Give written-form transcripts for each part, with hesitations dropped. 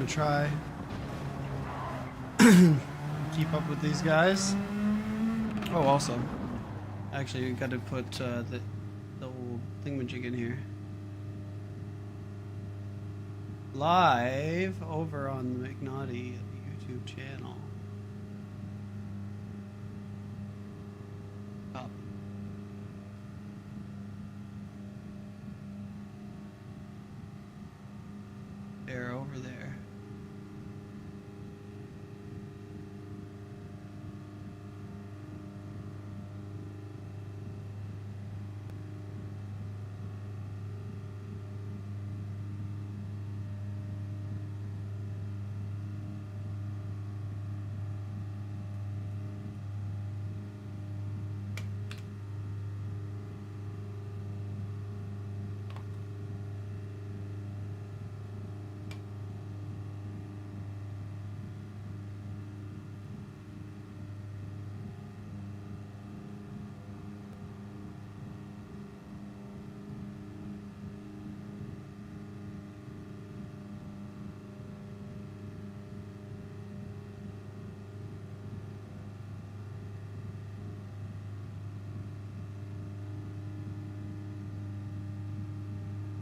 gonna try keep up with these guys. Oh, also, actually, you got to put the old thingamajig in here. Live over on the McNaughty YouTube channel. Up. They're over there.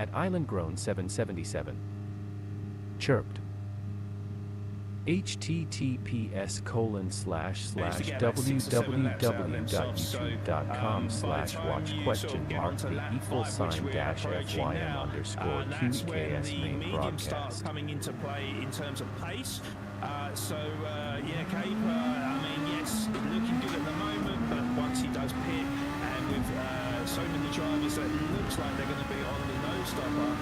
At Island Grown 777. Chirped. https://www.youtube.com/watchquestion_FYM_QEKS main broadcast. Coming into play in terms of pace. Yeah, Cape, I mean, yes, looking good at the moment, but once he does pit, and with so many drivers that it looks like they're going to be on the nose stopper,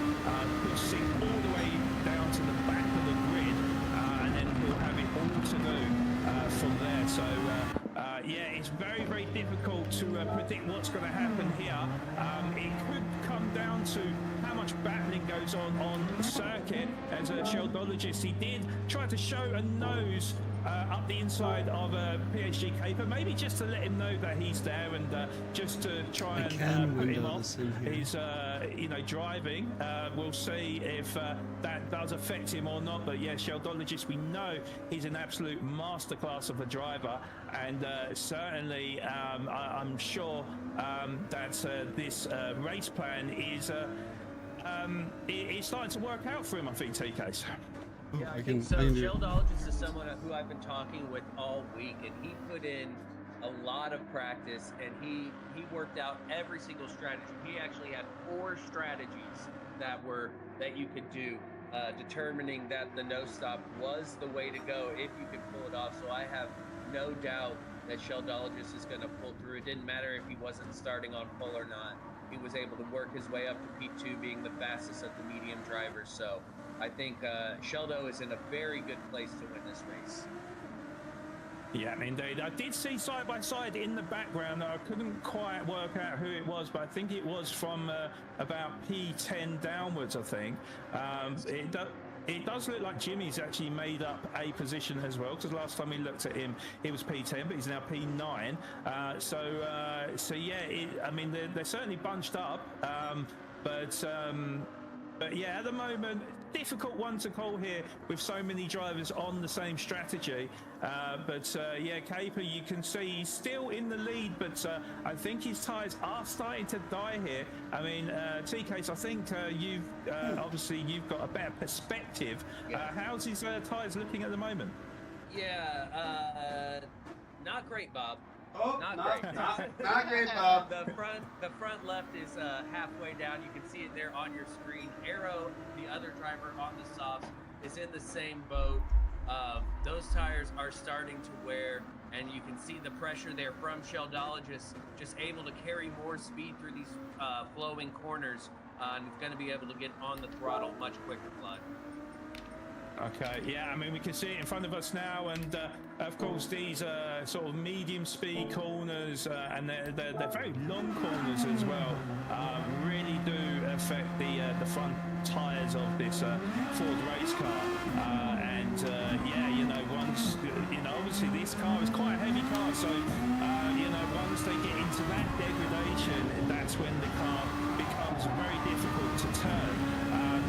could sink all the way down to the back of the grid, and then we'll have it all to do from there. So, yeah, it's very, very difficult to predict what's going to happen here. It could come down to how much battling goes on the circuit. As a sheldologist, he did try to show a nose up the inside of a PhD caper, maybe just to let him know that he's there, and just to try and put him off his driving. We'll see if that does affect him or not, but yeah, sheldologist, we know he's an absolute masterclass of a driver, and certainly I'm sure that this race plan is it's starting to work out for him, I think, TKs. Yeah, I think so. Sheldologist is someone who I've been talking with all week, and he put in a lot of practice, and he worked out every single strategy. He actually had 4 strategies that you could do, determining that the nose stop was the way to go if you could pull it off. So I have no doubt that sheldologist is going to pull through. It didn't matter if he wasn't starting on pole or not. He was able to work his way up to P2, being the fastest of the medium drivers. So I think Sheldo is in a very good place to win this race. Yeah, indeed. I did see side by side in the background. I couldn't quite work out who it was, but I think it was from about P10 downwards, I think. It does look like Jimmy's actually made up a position as well, because last time we looked at him, he was P10, but he's now P9. So yeah, I mean, they're certainly bunched up, but yeah, at the moment, difficult one to call here with so many drivers on the same strategy. Yeah, Caper, you can see he's still in the lead, but I think his tyres are starting to die here. I mean, TKs, I think obviously you've got a better perspective. Yeah. How's his tyres looking at the moment? Yeah, not great, Bob. Oh, not great. Not great, Bob. The front left is halfway down. You can see it there on your screen. Arrow, the other driver on the softs, is in the same boat. Those tires are starting to wear, and you can see the pressure there from Sheldologist, just able to carry more speed through these flowing corners, and it's going to be able to get on the throttle much quicker, Flood. Okay, yeah, I mean, we can see it in front of us now, and of course these sort of medium speed corners, and they're very long corners as well, really do affect the front tyres of this Ford race car. Yeah, once, obviously this car is quite a heavy car, so, once they get into that degradation, that's when the car becomes very difficult to turn.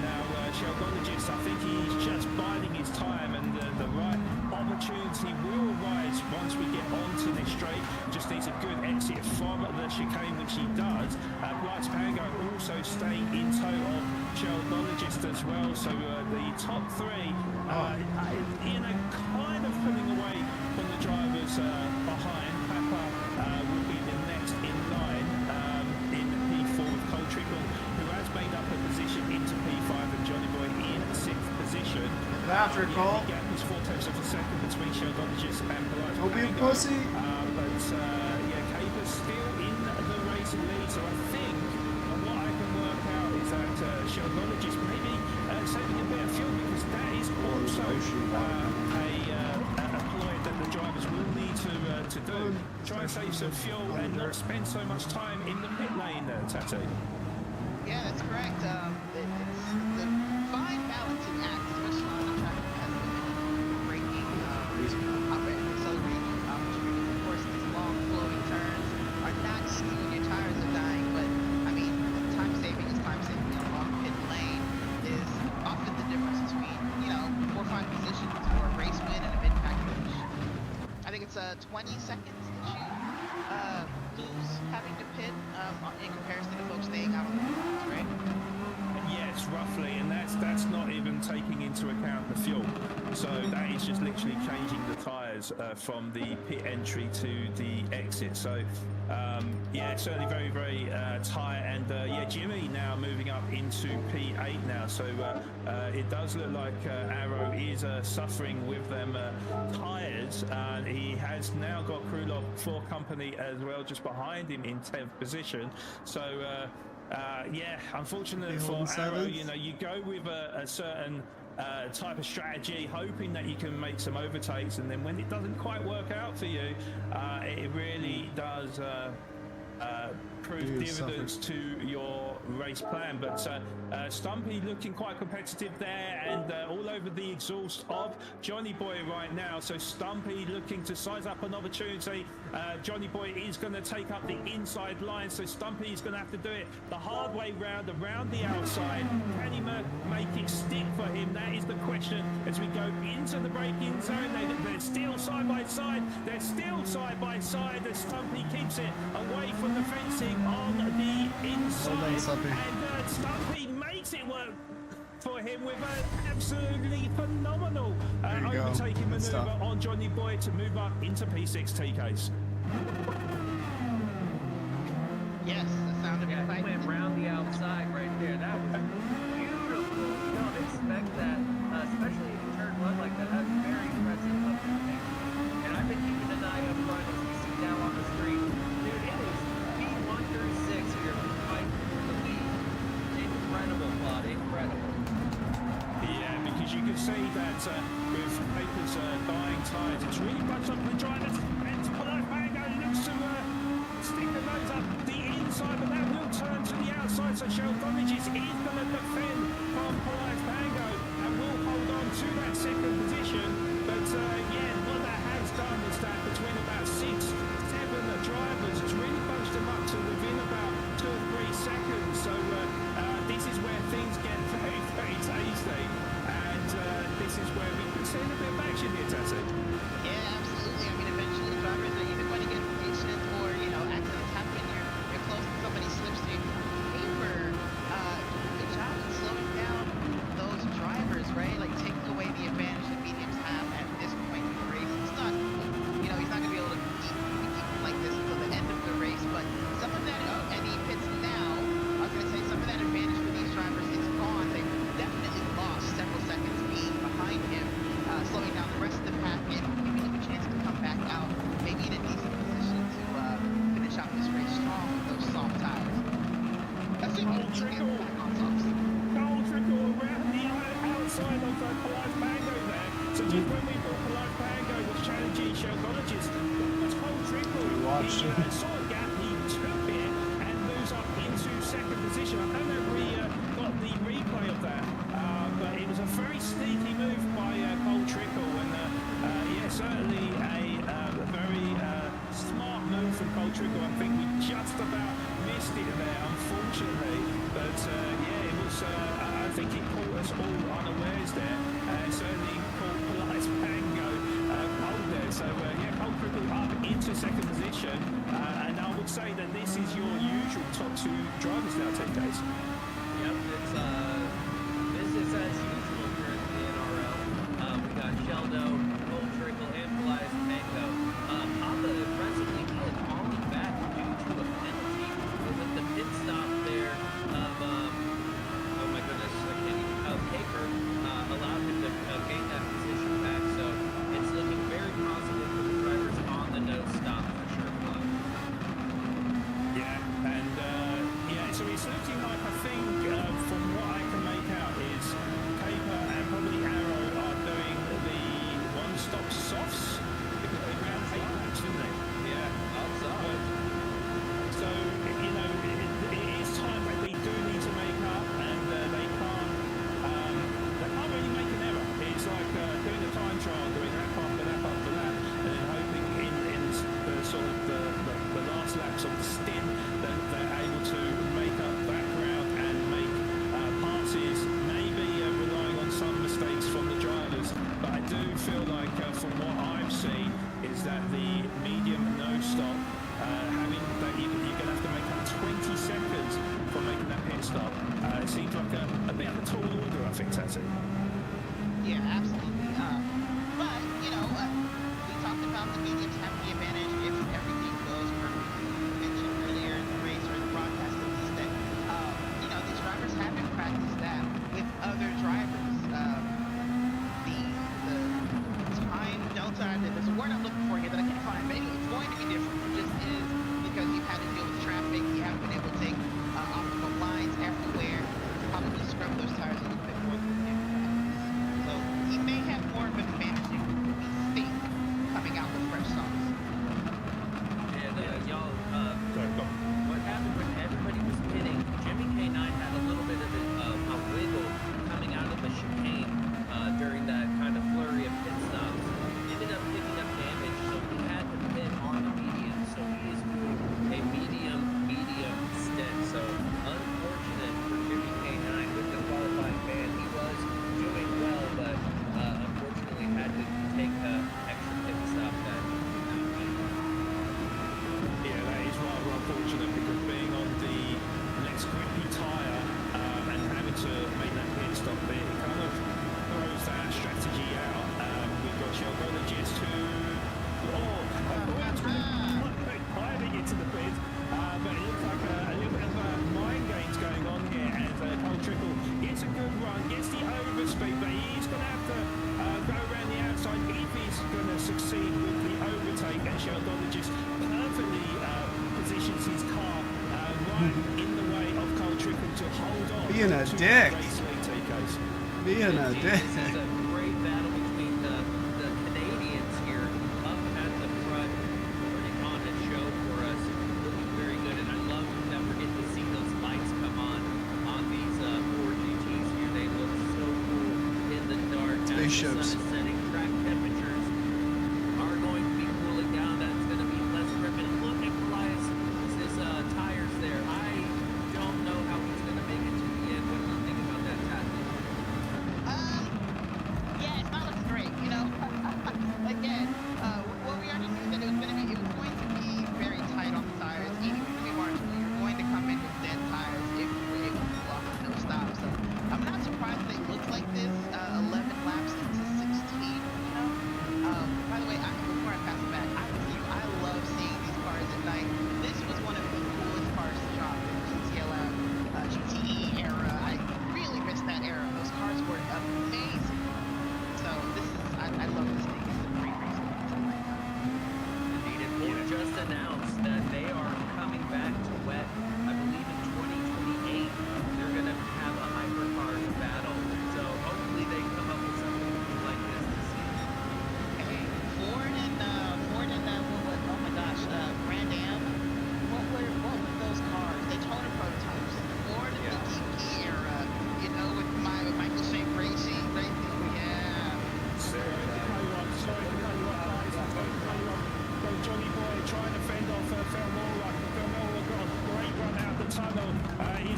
Now, Sheldologist. I think he's just biding his time, and the right opportunity will arise once we get onto this straight. Just needs a good exit from the chicane, which he does. Blythe Pango also staying in tow of Sheldologist as well. So the top three, kind of pulling away from the drivers behind. Papa will be the next in line in P4 with Cole Trickle, who has made up a position into P5, and Johnny Boy in 6th position. After Cole. The gap is 4/10 of a second between Sheldologist and Blythe Don't be a Pango. pussy. Caper's still in the race lead, so I think what I can work out is that Sheldologist maybe saving a bit of fuel, because that is also a ploy that the drivers will need to do. Try and save some fuel and not spend so much time in the pit lane, Tattoo. Yeah, that's correct. It's the fine balancing act, especially on a track that has limited braking, accelerating opportunities. Of course, these long flowing turns are not just when your tires are dying, but I mean, time saving is time saving. A long pit lane is often the difference between, 4 or 5 positions for a race win and a mid-pack finish. I think it's 20 seconds that you lose having to pit in comparison to folks staying out on the roads, right? Yes, roughly, and that's not even taking into account the fuel. So that is just literally changing the tyres from the pit entry to the exit. So certainly very, very tight. And Jimmy now moving up into P8 now. So it does look like Arrow is suffering with them tyres. He has now got Krulov for company as well, just behind him in 10th position. So unfortunately for Arrow, you go with a certain type of strategy, hoping that you can make some overtakes, and then when it doesn't quite work out for you, it really does prove dividends to your race plan. But Stumpy looking quite competitive there, and all over the exhaust of Johnny Boy right now. So Stumpy looking to size up an opportunity. Johnny Boy is going to take up the inside line, so Stumpy is going to have to do it the hard way round, around the outside. Can he make it stick for him? That is the question as we go into the braking zone. They're still side by side. They're still side by side as Stumpy keeps it away from the fencing on the inside. And Stumpy makes it work for him with an absolutely phenomenal overtaking manoeuvre on Johnny Boy to move up into P6 TKs. Yes, that sounded he went round the outside right there. That was beautiful. You don't expect that, especially in turn one like that. That's very impressive up there. And I've been keeping an eye up front as we see now on the street. Dude, it is P1 through 6 here fighting for the lead. Incredible, Claude, incredible. Yeah, because you can see that with Capers buying tyres, it's really bunched up the drivers, and Blythe Pango looks to stick the nose up the inside, but that will turn to the outside, so Sheldologist is going to defend from Blythe Pango and will hold on to that second position. But what that has done is that between about 6-7 drivers, it's really bunched them up to within about 2 or 3 seconds. So this is where things get very, very tasty, and this is where we can see a bit of action here, Tattoo. Yeah, absolutely. I mean, eventually drivers are either going to get impatient or, accidents happen. You're close and somebody slips you. Caper, good job in slowing down those drivers, right? Like taking away the advantage that mediums have at this point in the race. It's not, he's not going to be able to keep like this until the end of the race, but some of that, and he pits now, I was going to say some of that advantage for these drivers is gone. They've definitely lost several seconds being behind him, slowing down the rest of the pack and giving him a chance to come back out, maybe in a decent position to finish out this race strong with those soft tires. That's a whole trickle. Gold trickle around the outside of Blythe Pango there. So just when we thought Blythe Pango was challenging Sheldologist, it's Gold trickle. He saw a gap, he took it and moves up into second position. I don't know if we got the replay of that, but it was a very sneaky move by Gold trickle, and certainly a very smart move from Gold Cole Trickle. I think we just about missed it there, unfortunately. But yeah, it was. I think it caught us all unawares there. Certainly caught Police Pango hold there. So yeah, Cole Trickle up into second position, and I would say that this is your usual top two drivers now, 10 days. Yep, it's business as usual here at the NRL. We got Sheldo, Cole Trickle, and Elias Mango. Papa impressively is falling back due to a penalty with the pit stop there of oh my goodness, I can't even Caper allowed him to gain that position back. So it's looking very positive for the drivers on the no stop for sure. Yeah, and yeah, so it's looking like, I think, from what I can make out, is Caper and probably Arrow are doing the one-stop softs because they ran 8 laps, didn't they? Yeah, Outside. so you know, it is time that they do need to make up, and they can't really make an error. It's like doing a time trial, doing lap after lap after lap, and then hoping in the sort of the last laps of the stint that they're able to make up that ground and make passes, maybe relying on some mistakes from the drivers. But I do feel like from what I've seen is that the medium no stop, having that you're going to have to make up 20 seconds for making that pit stop, it seems like a bit of a tall order, I think, Tatty. Yeah, absolutely. But, you know, we talked about the mediums having the advantage if everything goes perfectly. You mentioned earlier in the race or the broadcast at least that, you know, these drivers haven't practiced that with other drivers. The time delta, there's a word I'm looking for here that I can't find, but anyway, it's going to be different. It just is because you've had to deal with traffic, you haven't been able to take optimal lines everywhere, probably scrub those tires a little bit more than you can. So he may have more of an advantage than we think coming out with fresh socks. And y'all, Sorry, go. what happened when everybody was pitting, Jimmy K9 had a little bit of a wiggle coming out of the chicane during that kind of flurry of pit stops. Ended up picking up damage, so he had to pit on the medium. So he is doing a medium stint. So unfortunate for Jimmy K9 with the qualifying ban. He was doing well, but unfortunately had to take an extra pit stop that. Yeah, that is rather unfortunate because being on the next grippy tyre and having to make that pit stop there, it kind of throws that strategy out. We've got Shelgologist who, diving into the pit, but it looks like a little bit of mind games going on here, and Cole Trickle gets a good run, gets the overspeed, but he's going to have to go around the outside if he's going to succeed with the overtake, and Shelgologist perfectly positions his car right in the way of Cole Trickle to hold on Being a to dick. the race lead, TKs. Being a dick. This is a great battle between the Canadians here up at the front, putting on a show for us, looking very good. And I love that we're getting to see those lights come on these 4GTs here. They look so cool in the dark. As the sun Spaceships. is setting, track temperatures are going to be cooling down. That's going to be less grip. And look at Elias, his tires there. I don't know how he's going to make it to the end. What do you think about that, Tatty? Yeah, it's not looking great, you know. Again, what we already knew that it was going to be very tight on the tires. Even if you weren't, you're going to come in with dead tires if you were able to pull off no stop. So I'm not surprised they look like this. 11 laps into 16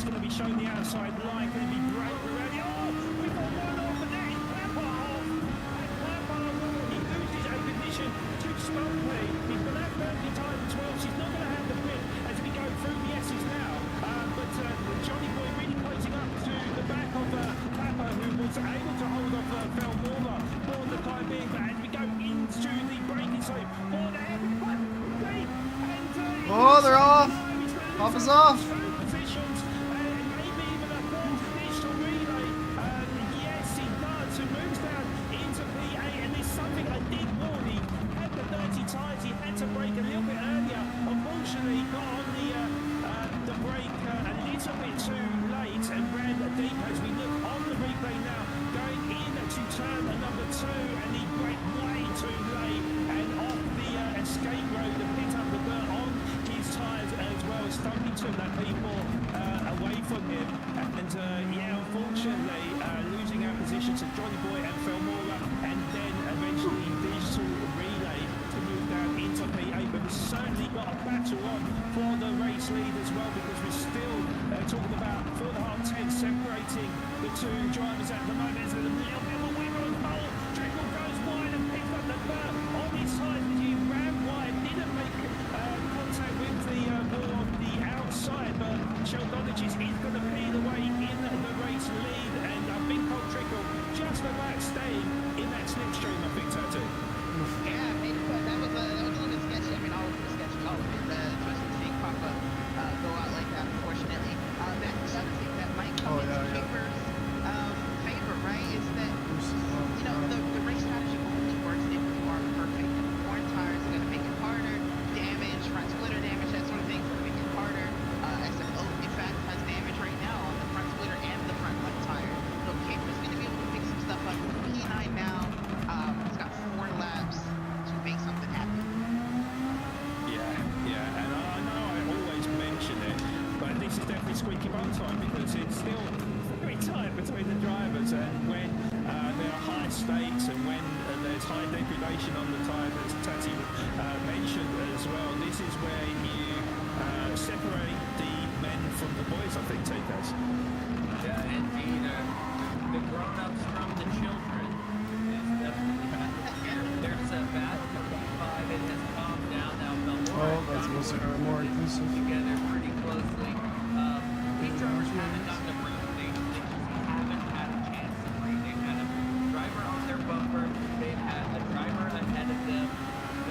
going to be showing the outside line. Going to be brave around the. Oh, we've got one off, and there is Papa off. And Papa, he loses a position to Stumpy. He's going to have 30 times as well. She's not going to have the pit as we go through the S's now. But Johnny Boy really closing up to the back of Papa, who was able to hold off Felmora for the time being. But as we go into the braking zone for the heavy putt, and Oh, they're off. Papa's off. positions, maybe even a fourth digital relay. Yes, he does. Who moves down into P8, and there's something I did warn. He had the dirty tyres. He had to brake a little bit earlier. Unfortunately, got on the brake a little bit too late and ran deep. As we look on the replay now, going into turn number 2, and he braked way too late and off the escape road and picked up the dirt on his tyres as well. Stumpy took that people away from him, and yeah, unfortunately losing our position to Johnny Boy and Felmora, and then eventually digital relay to move down into P8. But we've certainly got a battle on for the race lead as well, because we're still talking about 4.5 tenths separating the two drivers at the moment. There's a little bit of a winner on pole. Trickle goes wide and picks up the dirt on his side as he ran wide, didn't make contact with the ball on the outside, but Sheldonagis is going to peel away in the race lead, and I think Cold Trickle just about staying in that slipstream, I think, Tattoo. Yeah, maybe, but that was a little bit sketchy. I mean, all of it sketchy, all of it. Especially seeing Papa go out like that, unfortunately. That's the other thing that might come into Paper's favor, right? Is that, you know, the race strategy only works if you are perfect. Worn tires are going to make it harder. Damage, front splitter damage, that sort of thing is going to make it harder. SFO, in fact, has damage right now on the front splitter and the front left tire. So Paper's going to be able to pick some stuff up. P9 now. He's got 4 laps to make something happen. Yeah, and I know I always mention it, but this is definitely squeaky bum time, because it's still very tight between the drivers, and when there are high stakes and when there's high degradation on the tyre, as Tati mentioned as well, this is where you separate the men from the boys, I think, T-Case. Yeah, indeed. The grown-ups from the children is definitely there's a bad 55. It has calmed down now. Oh, that's supposed to be more inclusive. Together pretty closely. These drivers haven't gotten a break. They just haven't had a chance to breathe. They've had a driver on their bumper. They've had a driver ahead of them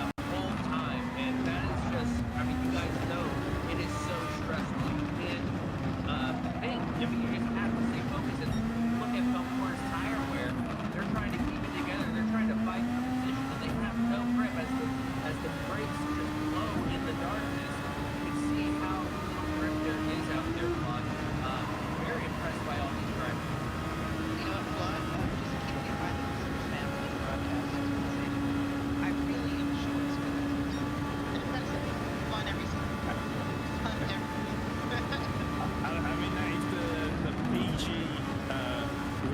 the whole time. And that is just, I mean, you guys know it is so stressful. You can't think. I mean, you just have to stay focused and look at Felmora's tire wear. They're trying to keep it together. They're trying to fight for position, and they have no grip as the brakes just blow in the darkness. You can see how little grip there is out there, Blood. Very impressed by all these drivers. You know what, Blood? Just keeping in mind that this is family broadcast. I really enjoy spending time. Fun every single time. Fun every I mean, that is the PG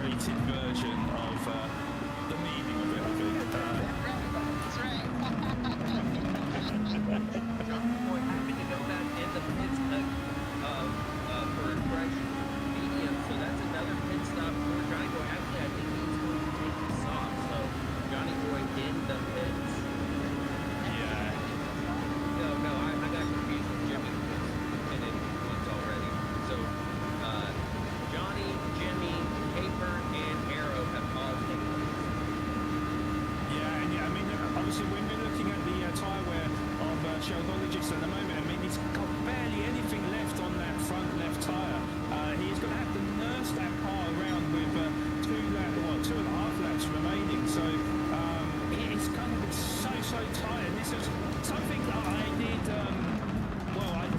rated version of the meaning of it, I think. That's right. Johnny Boy happy to go back in the pits for fresh medium, so that's another pit stop for Johnny Boy. Actually, I think he's going to take this off, so Johnny Boy in the pits. Yeah. No, I got confused with Jimmy and it was already. So, Johnny, Jimmy, Paper, and Arrow have all taken this. Yeah, and yeah, I mean, obviously when we're looking at the tyre wear of Sheldonagis at the moment, I mean, he's got barely anything left on that front left tyre. He's going to have to nurse that car around with 2.5 laps remaining. So it's kind of so tight. And this is something that I did,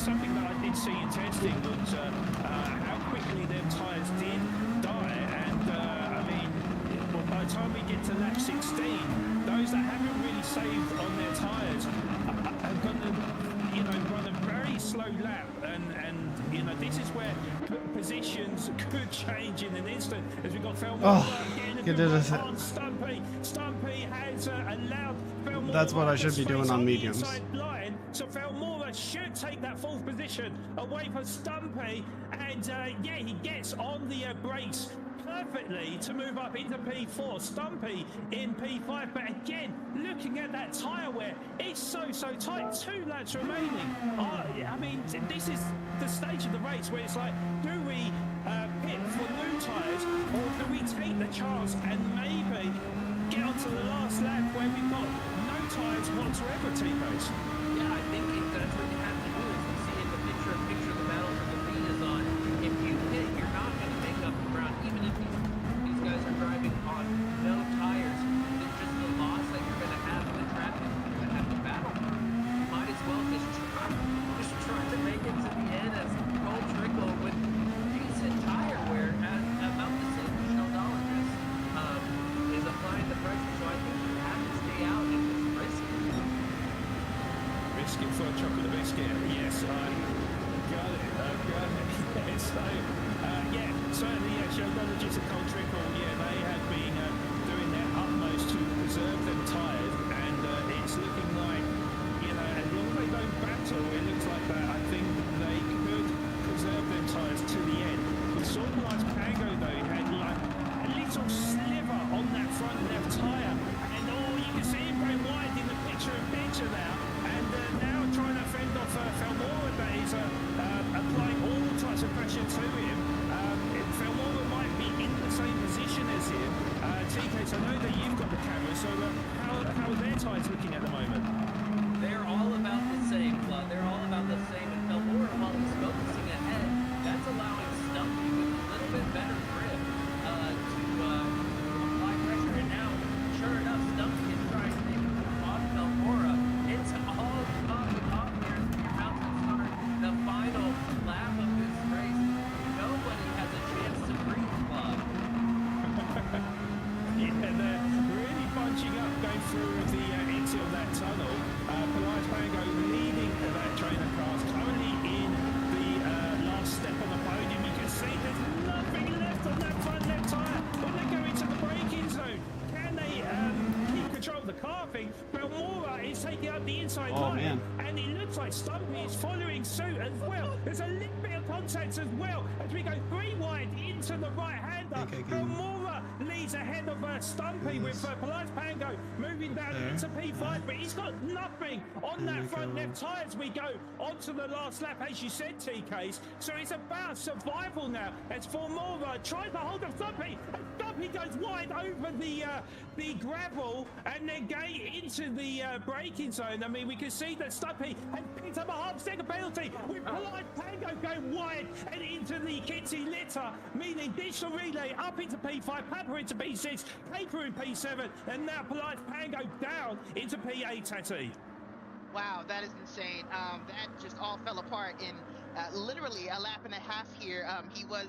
something that I did see in testing was how quickly their tyres did die. And I mean, by the time we get to lap 16, those that haven't really saved on their tyres are going to, run a very slow lap, and this is where positions could change in an instant. As we got Felmora on Stumpy. Stumpy has allowed Felmora. That's what I should be doing on mediums. Line. So Felmora should take that 4th position away from Stumpy, and yeah, he gets on the brakes perfectly to move up into P4. Stumpy in P5, but again, looking at that tyre wear, it's so tight. 2 laps remaining. I mean, this is the stage of the race where it's like, do we pit for new tyres, or do we take the chance and maybe get onto the last lap where we've got no tyres whatsoever, T-Base? Yeah, I think that's what you have to do. Is you see in the picture the battle for the lead is on. If you hit, you're not going to make up the ground, even if these guys are driving on no tires. It's just the loss that you're going to have in the traffic. You're going to have to battle. You might as well just try to make it to the end as Cole Trickle with decent tire wear at about the same as Sheldologist is applying the pressure. So I think you have to stay out and just risk it. Biscuit for a chocolate biscuit. Yes, I got it. I've got it. So, yeah, certainly, Sheldologist and Cole Trickle, yeah, they have been doing their utmost to preserve them tyres, and it's looking like, you know, as long as they don't battle, it looks like that. I think they could preserve them tyres to the end. We saw Nice Pango, though, he had like a little sliver on that front left tyre, and you can see him going wide in the picture now, and now trying to fend off Felmora, that is applying all types of pressure to him. Felmora might be in the same position as him. TK, so I know that you've got the camera, so how are their tyres looking at the moment? They're all about the same, Claude. They're all about the same. And Felmora, while he's focusing ahead, that's allowing Stumpy with a little bit better grip to apply pressure. And now, sure enough, Stumpy is trying to take a move off Felmora. It's all up here. You're about to start the final lap of this race. Nobody has a chance to breathe, Claude. Yeah, they're really bunching up going through the into that tunnel. Police Pango leading that train of cars, currently in the last step on the podium. You can see there's nothing left on that front left tyre when they go into the braking zone. Can they keep control of the car thing? Felmora is taking out the inside line, and it looks like Stumpy is following suit as well. There's a little bit of contact as well as we go 3 wide into the right-hander. Felmora leads ahead of Stumpy with Police Pango moving down into P5, but he's got nothing on that front left tyre as we go onto the last lap, as you said, TKs. So it's about survival now as Felmora tries to hold up Stumpy, and Stumpy goes wide over the gravel and then going into the braking zone. I mean, we can see that Stumpy has picked up a half-second penalty with Police Pango going wide and into the Kitty litter, meaning Digital Relay up into P5, Papa into P6, Caper in P7, and now Police Pango down into P8, Tati. Wow, that is insane. That just all fell apart in literally a lap and a half here. He was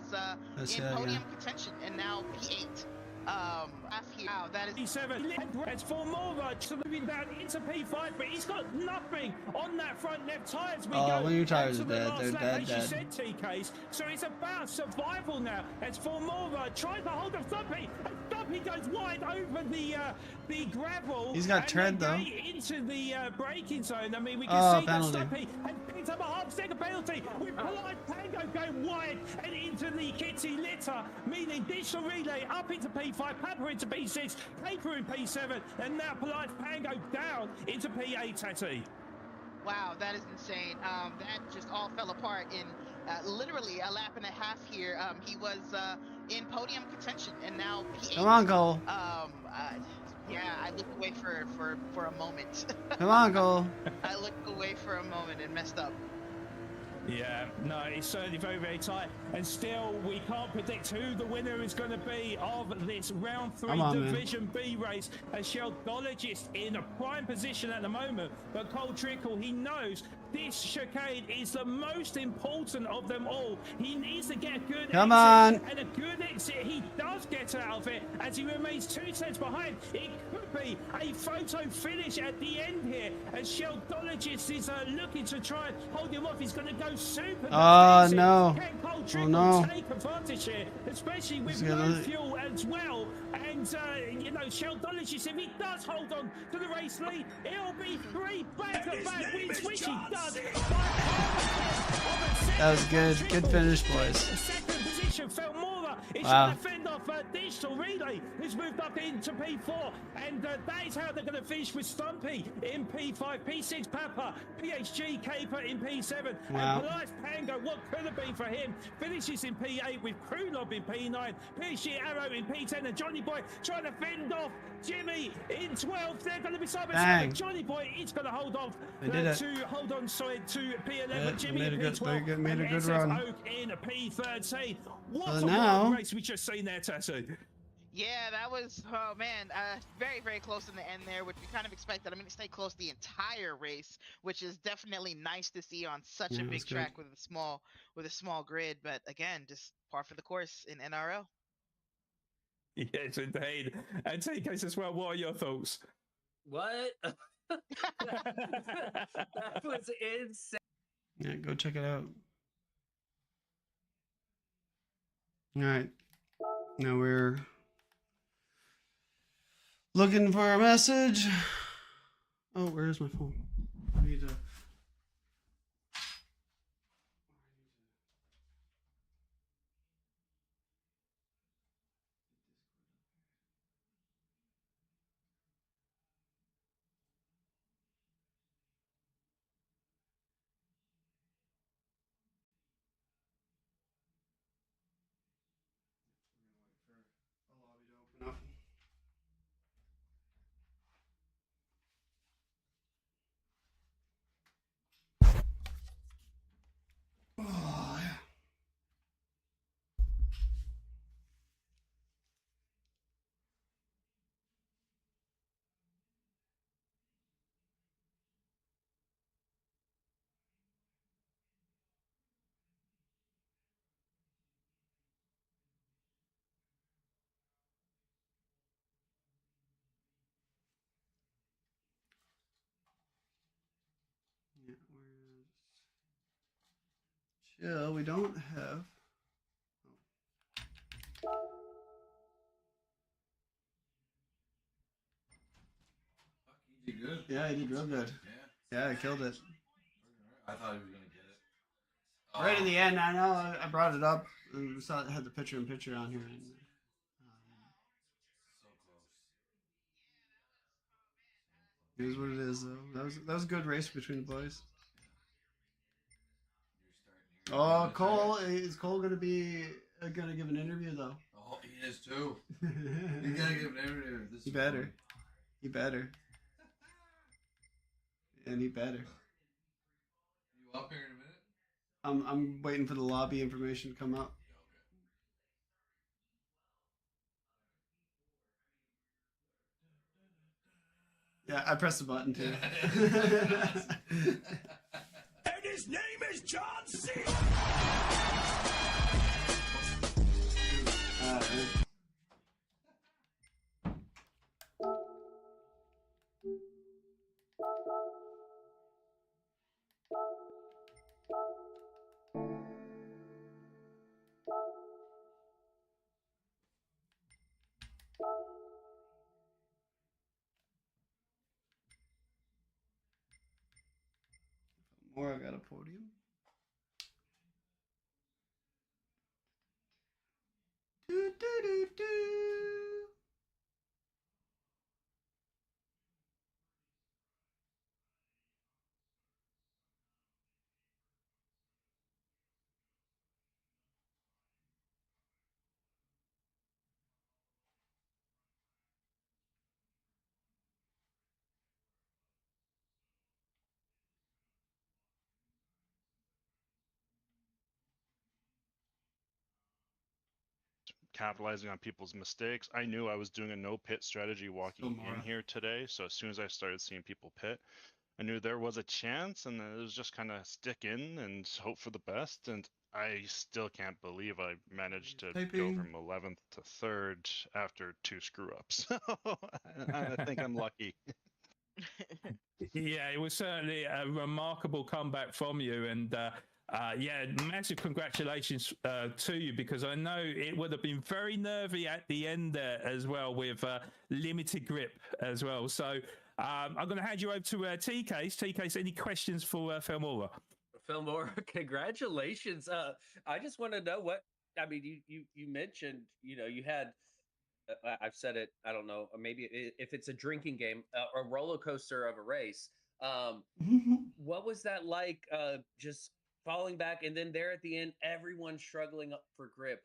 in podium contention, and now P8. Wow, that is P7. It's Felmora moving down into P5, but he's got nothing on that front left tyre as we go. When your tires are dead, they're dead. dead. You said, TKs. So it's about survival now as Felmora tries to hold up Stumpy, and Stumpy goes wide over the gravel. He's got tread though. Into the braking zone. I mean, we can see penalty. that Stumpy has picked up a half-second penalty with Police Pango going wide and into the Kitty litter, meaning Digital Relay up into P5, Papa into P6, Caper in P7, and now Police Pango down into P8, Tati. Wow, that is insane. That just all fell apart in literally a lap and a half here. He was in podium contention, and now P8. Come on, Cole. Yeah, I looked away for a moment. Come on, Cole. I looked away for a moment and messed up. Yeah, no, it's certainly very, very tight. And still, we can't predict who the winner is going to be of this round 3 Division B race. As Sheldologist in a prime position at the moment. But Cole Trickle, he knows this chicane is the most important of them all. He needs to get a good exit. And a good exit he does get out of it as he remains 2 cents behind. It could be a photo finish at the end here as Sheldologist is looking to try and hold him off. He's going to go go super Oh, defensive. no. Can Cole Oh, Trickle no. take advantage here, especially with He's low gonna- fuel as well? And, you know, Sheldonicius, if he does hold on to the race lead, it'll be 3 back-to-back wins, which he does. That was good. Good finish, boys. Second position, Felmora is Wow. trying to fend off Digital Relay, who's moved up into P4, and that is how they're going to finish with Stumpy in P5, P6 Papa, PHG Caper in P7, Wow. and Police Pango, what could have been for him, finishes in P8 with Crew Lob in P9, PHG Arrow in P10, and Johnny Boy trying to fend off Jimmy in 12th. They're going to be side by side, but Johnny Boy is going to hold off They did it. to hold on side to P11. Yeah, Jimmy made in a good- P12 they made a and good SF run. Oak in P13. What So a now- wild race we just seen there, Tattoo. Yeah, that was, oh man, very, very close in the end there, which we kind of expected. I mean, it stayed close the entire race, which is definitely nice to see on such a Yeah, big that's good. track with a small grid. But again, just par for the course in NRL. Yes, indeed. And TK as well, what are your thoughts? What? That was insane. Yeah, go check it out. All right. Now we're looking for a message. Oh, where's my phone? I need to. Oh, yeah. Yeah, chill. We don't have. He did good. Yeah, he did real good. Yeah, I killed it. I thought he was gonna get it. Right in the end, I know. I brought it up. And we saw it had the picture on here. And, So close. it is what it is, though. That was a good race between the boys. You're starting Oh, here. Cole is Cole gonna be gonna give an interview though? Oh, he is too. You gotta give an interview. This He is better. funny. He better. And he better. You up here in a minute? I'm waiting for the lobby information to come up. Yeah, I pressed the button too. And his name is John C. More, I got a podium. Do, do, do, do. Capitalizing on people's mistakes. I knew I was doing a no pit strategy walking Mara. in here today, so as soon as I started seeing people pit, I knew there was a chance, and it was just kind of stick in and hope for the best. And I still can't believe I managed to go Typing. from 11th to 3rd after 2 screw ups. I think I'm lucky. Yeah, it was certainly a remarkable comeback from you, and Yeah, massive congratulations to you, because I know it would have been very nervy at the end there as well, with limited grip as well. So I'm going to hand you over to T-Case. T-Case, any questions for Felmora? Fillmore, congratulations. I just want to know what, I mean, you mentioned, you had, I've said it, I don't know, maybe if it's a drinking game, a roller coaster of a race. What was that like, just falling back, and then there at the end, everyone struggling up for grip?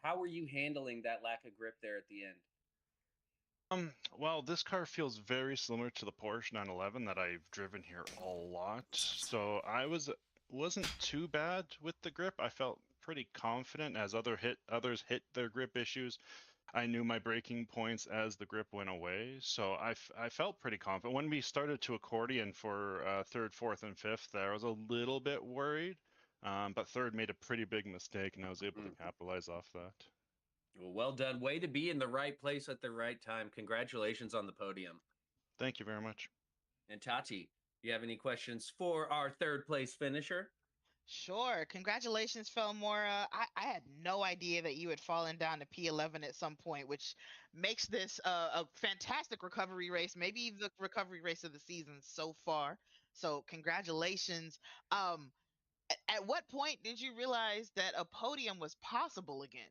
How were you handling that lack of grip there at the end? Well, this car feels very similar to the Porsche 911 that I've driven here a lot. So wasn't too bad with the grip. I felt pretty confident as others hit their grip issues. I knew my braking points as the grip went away, so I felt pretty confident. When we started to accordion for third, fourth, and fifth, there I was a little bit worried, but third made a pretty big mistake, and I was able to capitalize off that. Well done. Way to be in the right place at the right time. Congratulations on the podium. Thank you very much. And Tati, you have any questions for our third place finisher? Sure. Congratulations, Felmora. I had no idea that you had fallen down to P11 at some point, which makes this a fantastic recovery race, maybe the recovery race of the season so far. So congratulations. At what point did you realize that a podium was possible again?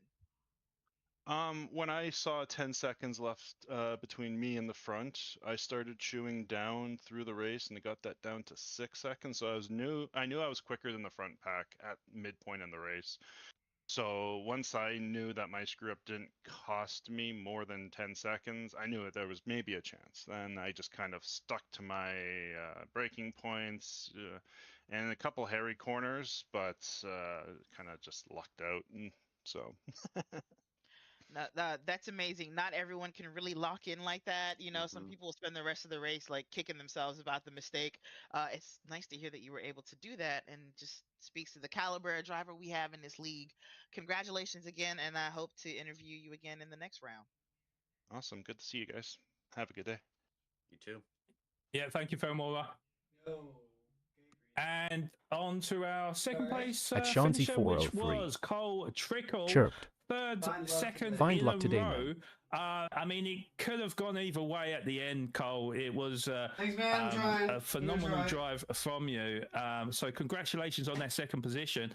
When I saw 10 seconds left between me and the front, I started chewing down through the race, and it got that down to 6 seconds. So I knew I was quicker than the front pack at midpoint in the race. So once I knew that my screw up didn't cost me more than 10 seconds, I knew that there was maybe a chance. Then I just kind of stuck to my braking points and a couple hairy corners, but kind of just lucked out. And so. That's amazing. Not everyone can really lock in like that. Some people spend the rest of the race like kicking themselves about the mistake. It's nice to hear that you were able to do that, and just speaks to the caliber of driver we have in this league. Congratulations again, and I hope to interview you again in the next round. Awesome. Good to see you guys. Have a good day. You too. Yeah, thank you, Felmora. And on to our second place At Shanti finisher, 403. which was Cole Trickle. Chirped. Third, second Find in luck a today, row. man. I mean, it could have gone either way at the end, Cole. It was Thanks, man. I'm trying. a phenomenal drive from you. So congratulations on that second position.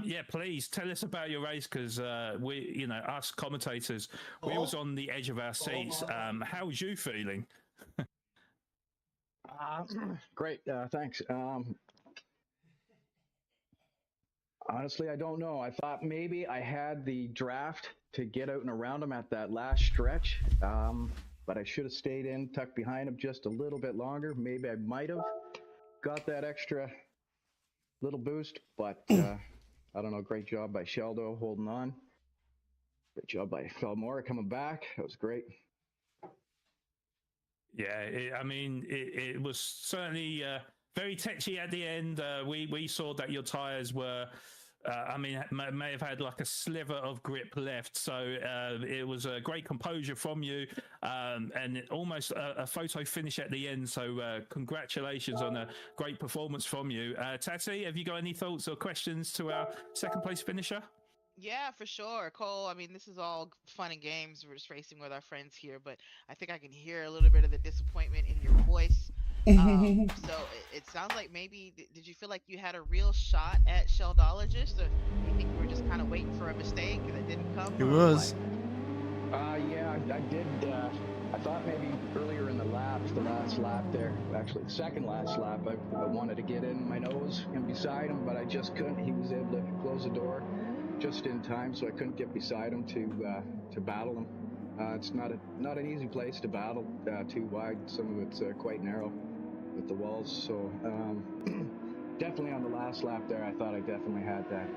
Yeah, please tell us about your race, because we, us commentators, we was on the edge of our seats. How was you feeling? Great, thanks. Honestly, I don't know. I thought maybe I had the draft to get out and around him at that last stretch, but I should have stayed in, tucked behind him just a little bit longer. Maybe I might have got that extra little boost, but I don't know. Great job by Sheldo holding on. Great job by Felmora coming back. That was great. Yeah, it was certainly very touchy at the end. We saw that your tyres were, may have had like a sliver of grip left. So it was a great composure from you, and almost a photo finish at the end. So congratulations on a great performance from you. Tati, have you got any thoughts or questions to our second place finisher? Yeah, for sure. Cole, this is all fun and games. We're just racing with our friends here, but I think I can hear a little bit of the disappointment in your voice. So it sounds like maybe, did you feel like you had a real shot at Sheldologist, or do you think you were just kind of waiting for a mistake and it didn't come? It was. Yeah, I did. I thought maybe earlier in the laps, the last lap there, actually the second last lap, I wanted to get in my nose and beside him, but I just couldn't. He was able to close the door just in time, so I couldn't get beside him to battle him. It's not an easy place to battle, too wide. Some of it's quite narrow with the walls. So definitely on the last lap there, I thought I definitely had that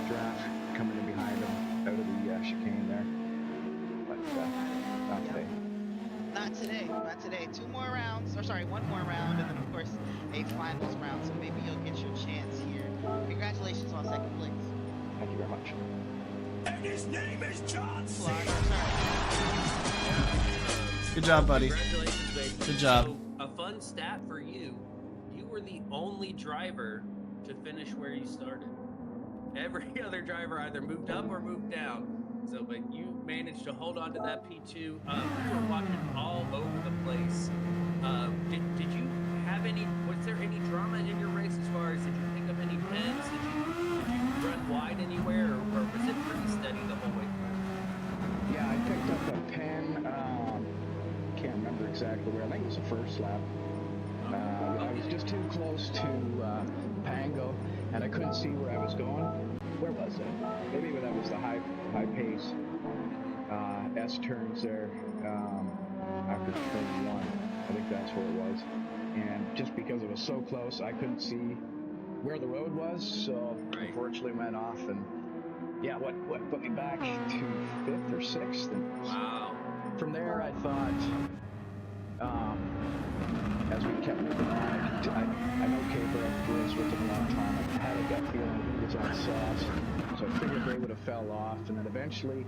draft coming in behind him out of the chicane there. But not today. Not today. Not today. One more round, and then of course a finals round. So maybe you'll get your chance here. Congratulations on second place. Thank you very much. And his name is John C. Good job, buddy. Congratulations, baby. Good job. So, a fun stat for you: you were the only driver to finish where you started. Every other driver either moved up or moved down. So, but you managed to hold on to that P2. You were watching all over the place. Did you have any? Was there any drama in your race as far as did you pick up any pins? Did you run wide anywhere, or was it pretty steady the whole way through? Yeah, I picked up a pen. Can't remember exactly where. I think it was the first lap. I was just too close to Pango, and I couldn't see where I was going. Where was it? Maybe that was the high pace S turns there after turn 1. I think that's where it was. And just because it was so close, I couldn't see where the road was, so unfortunately went off, and yeah, what put me back to 5th or 6th. And wow. From there, I thought, as we kept moving on, I know Caper, I've raced with him a long time. I had a gut feeling he was on sauce, so I figured they would have fell off. And then eventually,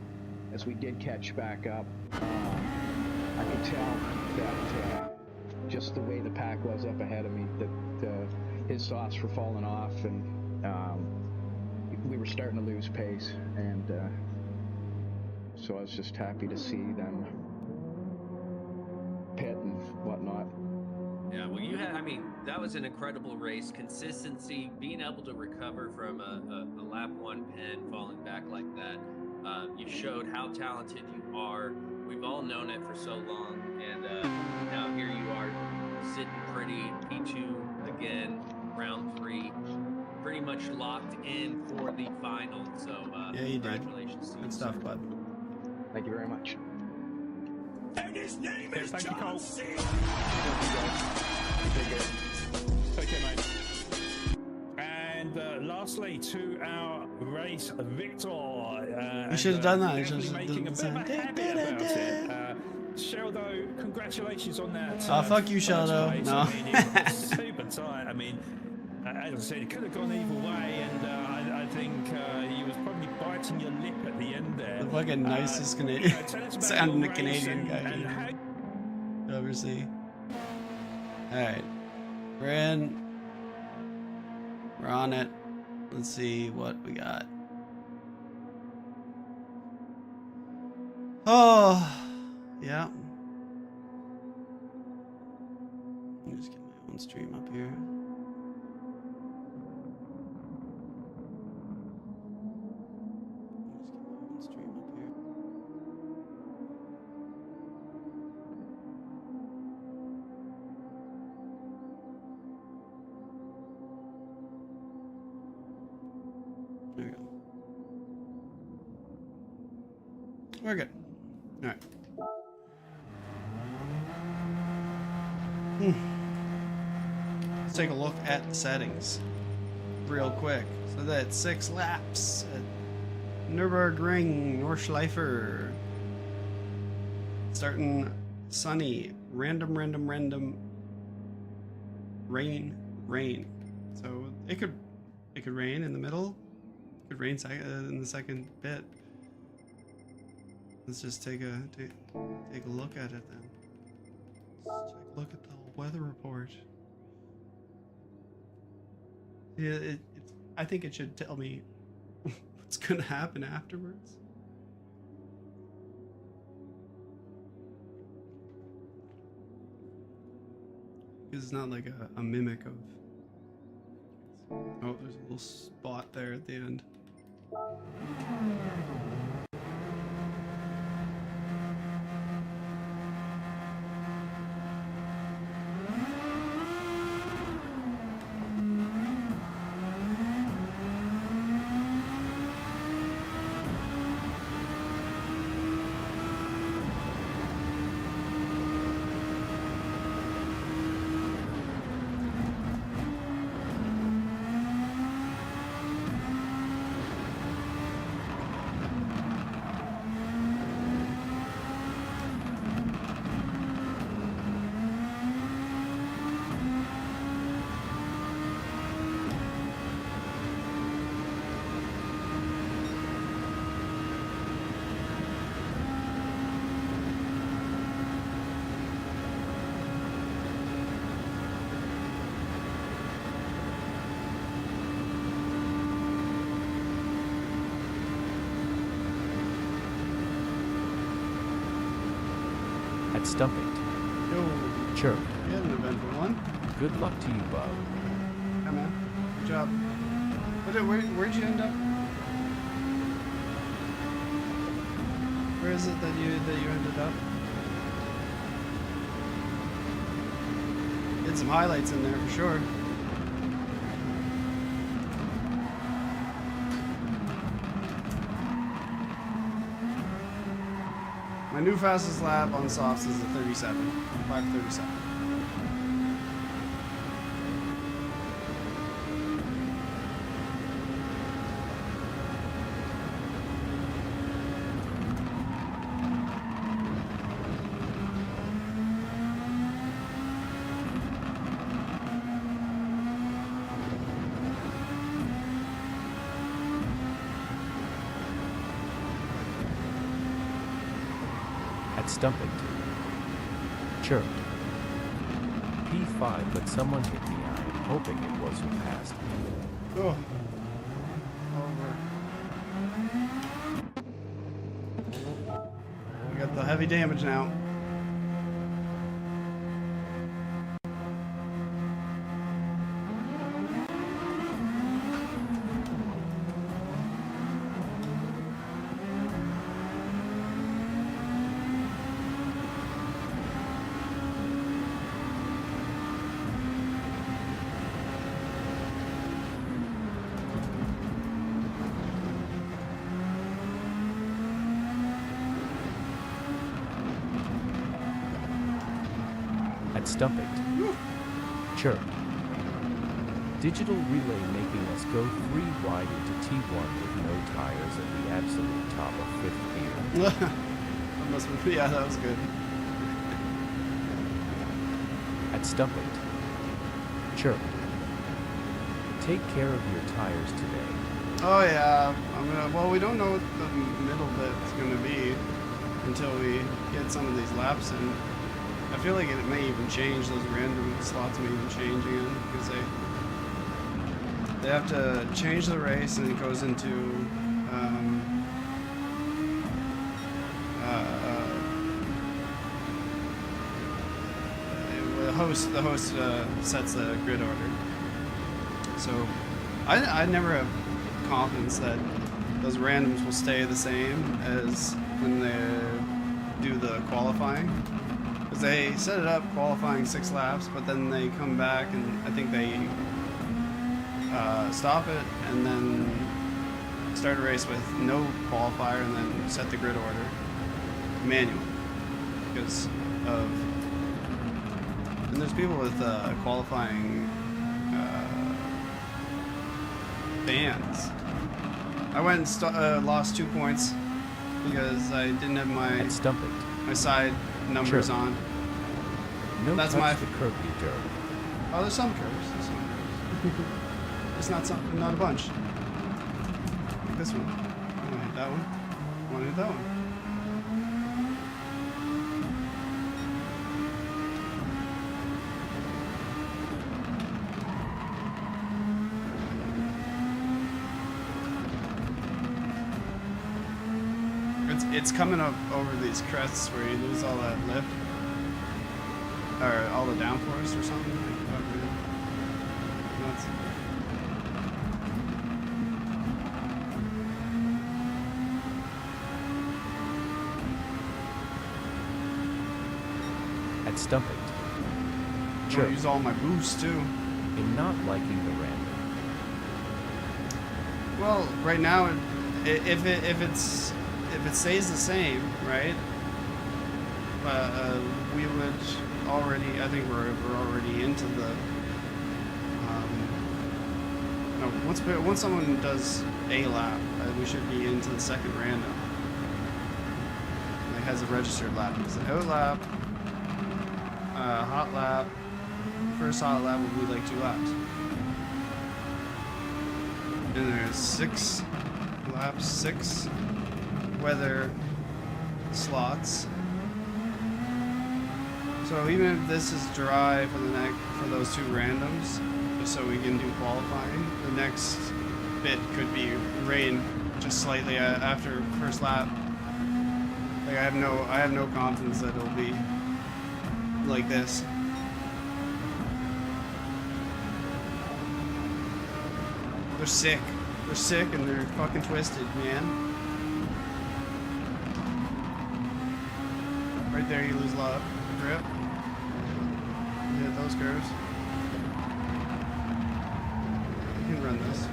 as we did catch back up, I could tell that just the way the pack was up ahead of me, that his sauce were falling off, and we were starting to lose pace. And so I was just happy to see them pit and whatnot. Yeah, well, that was an incredible race. Consistency, being able to recover from a lap 1 pin, falling back like that. You showed how talented you are. We've all known it for so long, and now here you are, sitting pretty, P2 again, round 3, pretty much locked in for the final. So, Yeah, you did. congratulations to you. Good stuff, bud. Thank you very much. And his name is thank you, Cole. Take care, mate. And lastly, to our race victor. You should have done that. You Definitely should have making done a bit of a habit about it. Sheldo, congratulations on that. Fuck you, first Sheldo. place. No. I mean, it was super tight. I mean, as I said, it could have gone either way, and I think he was probably biting your lip at the end there. The fucking nicest Canadian, sounding the Canadian guy you ever see. Alright. We're in. We're on it. Let's see what we got. Oh, yeah. Let me just get my own stream up here. There we go. We're good. All right. Let's take a look at the settings real quick. So that's 6 laps at Nürburgring Nordschleife. Starting sunny, random rain. So it could rain in the middle. It could rain in the second bit. Let's just take a look at it then. Let's take a look at the weather report. Yeah, I think it should tell me what's gonna happen afterwards. Because it's not like a mimic of. Oh, there's a little spot there at the end. at Stumping. Yo, Chirp. we had an eventful one. Good luck to you, Bob. Yeah, man. Good job. Where'd you end up? Where is it that you ended up? Did some highlights in there for sure. My new fastest lap on softs is a 37, 5:37. At Stumping. Chirped. P5, but someone hit me. I'm hoping it was who passed. Oh. Over. We got the heavy damage now. At Stumping. Chirp. Digital relay making us go 3 wide into T1 with no tires at the absolute top of 5th gear. That must be, yeah, that was good. At Stumping. Chirp. Take care of your tires today. Oh yeah, well, we don't know what the middle bit's gonna be until we get some of these laps in. I feel like it may even change, those random slots may even change again, because they have to change the race and it goes into the host sets the grid order. So I never have confidence that those randoms will stay the same as when they do the qualifying. Because they set it up qualifying 6 laps, but then they come back and I think they stop it and then start a race with no qualifier and then set the grid order manually. Because of, and there's people with qualifying bans. I went and lost 2 points because I didn't have my side numbers Sure. on. No That's touch my the curb, you jerk. Oh, there's some curves. It's not a bunch. Like this one. I want to hit that one. I want to hit that one. It's coming up over these crests where you lose all that lift. Or all the downforce or something. Like, fucking nuts. At Stumping. I'm gonna use all my boosts too. In not liking the random. Well, right now, if it stays the same, right? We would already. I think we're already into the. No, once someone does a lap, we should be into the second random. It has a registered lap. It's an out lap, hot lap. First hot lap will be like 2 laps. And there's 6 laps, 6 weather slots. So even if this is dry for those 2 randoms, just so we can do qualifying, the next bit could be rain just slightly after first lap. Like I have no confidence that it'll be like this. They're sick. They're sick and they're fucking twisted, man. Right there, you lose a lot of grip. You hit those curves. You can run this.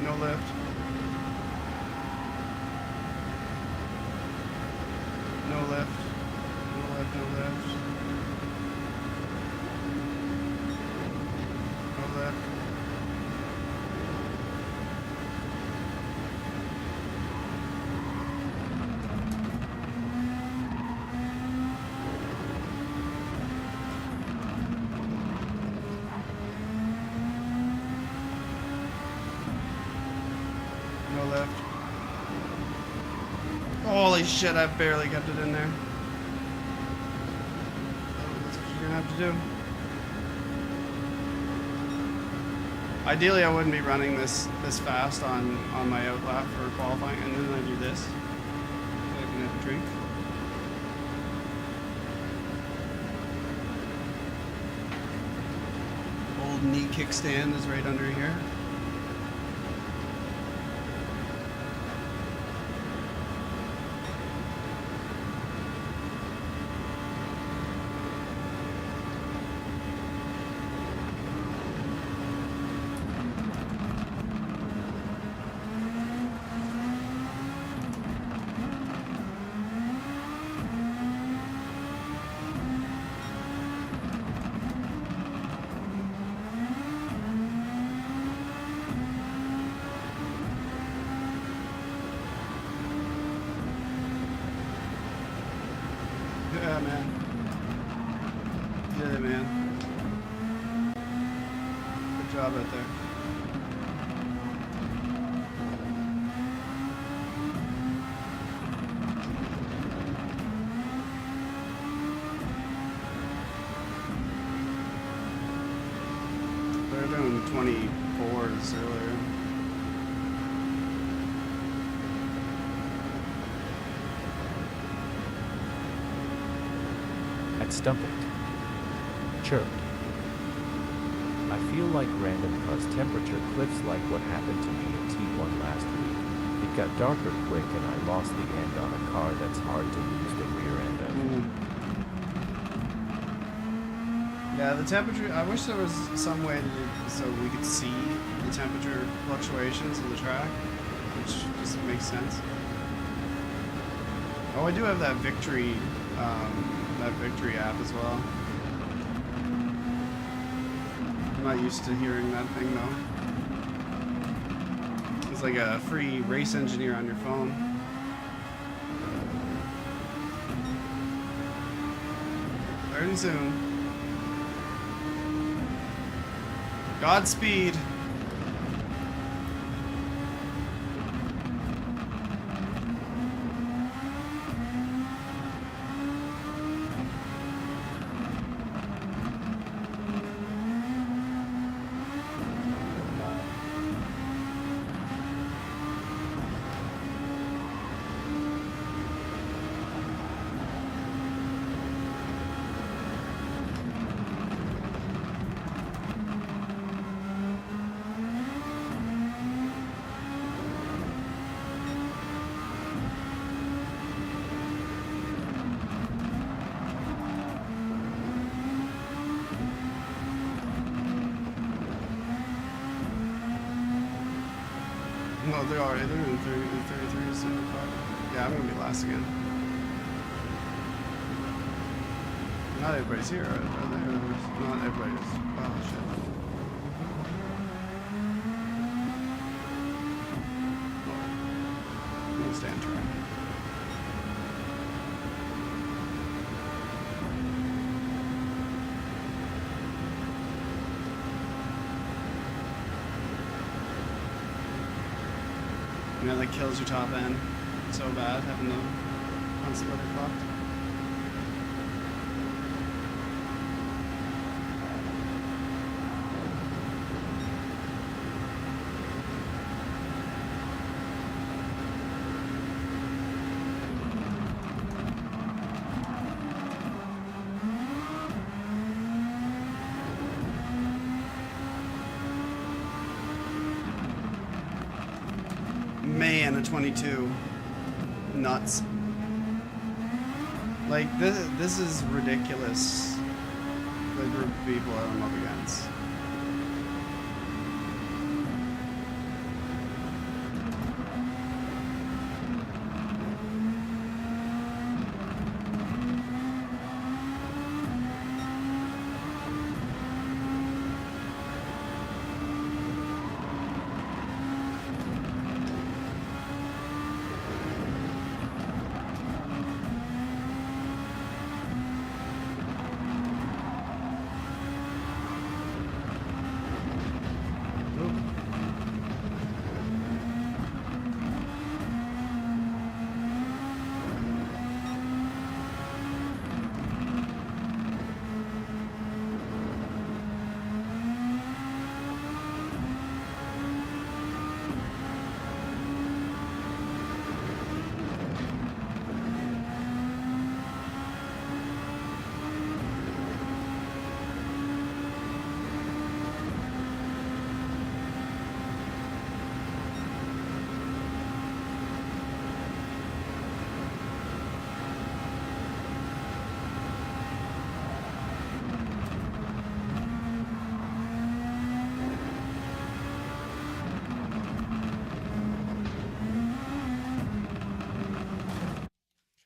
No lift. No lift. No lift, no lift. No lift. No lift. Holy shit, I barely kept it in there. That's what you're gonna have to do. Ideally, I wouldn't be running this fast on my out lap for qualifying, and then I do this. So I can have a drink. Old knee kickstand is right under here. Yeah, man. Yeah, man. Good job out there. They're doing 24s earlier. Stump it. Chirped. I feel like random cause temperature cliffs like what happened to me at T1 last week. It got darker quick and I lost the end on a car that's hard to lose the rear end of. Yeah, the temperature, I wish there was some way to do so we could see the temperature fluctuations of the track, which just makes sense. Oh, I do have that Victory app as well. I'm not used to hearing that thing though. It's like a free race engineer on your phone. Starting soon. Godspeed. No, they are. They're in 33 soon. Yeah, I'm gonna be last again. Not everybody's here, are they? Not everybody's. Oh shit. I'm gonna stay on track. You know, that kills your top end so bad, having the unsplitter fucked. Man, a 22. Nuts. Like, this is ridiculous. The group of people that I'm up against.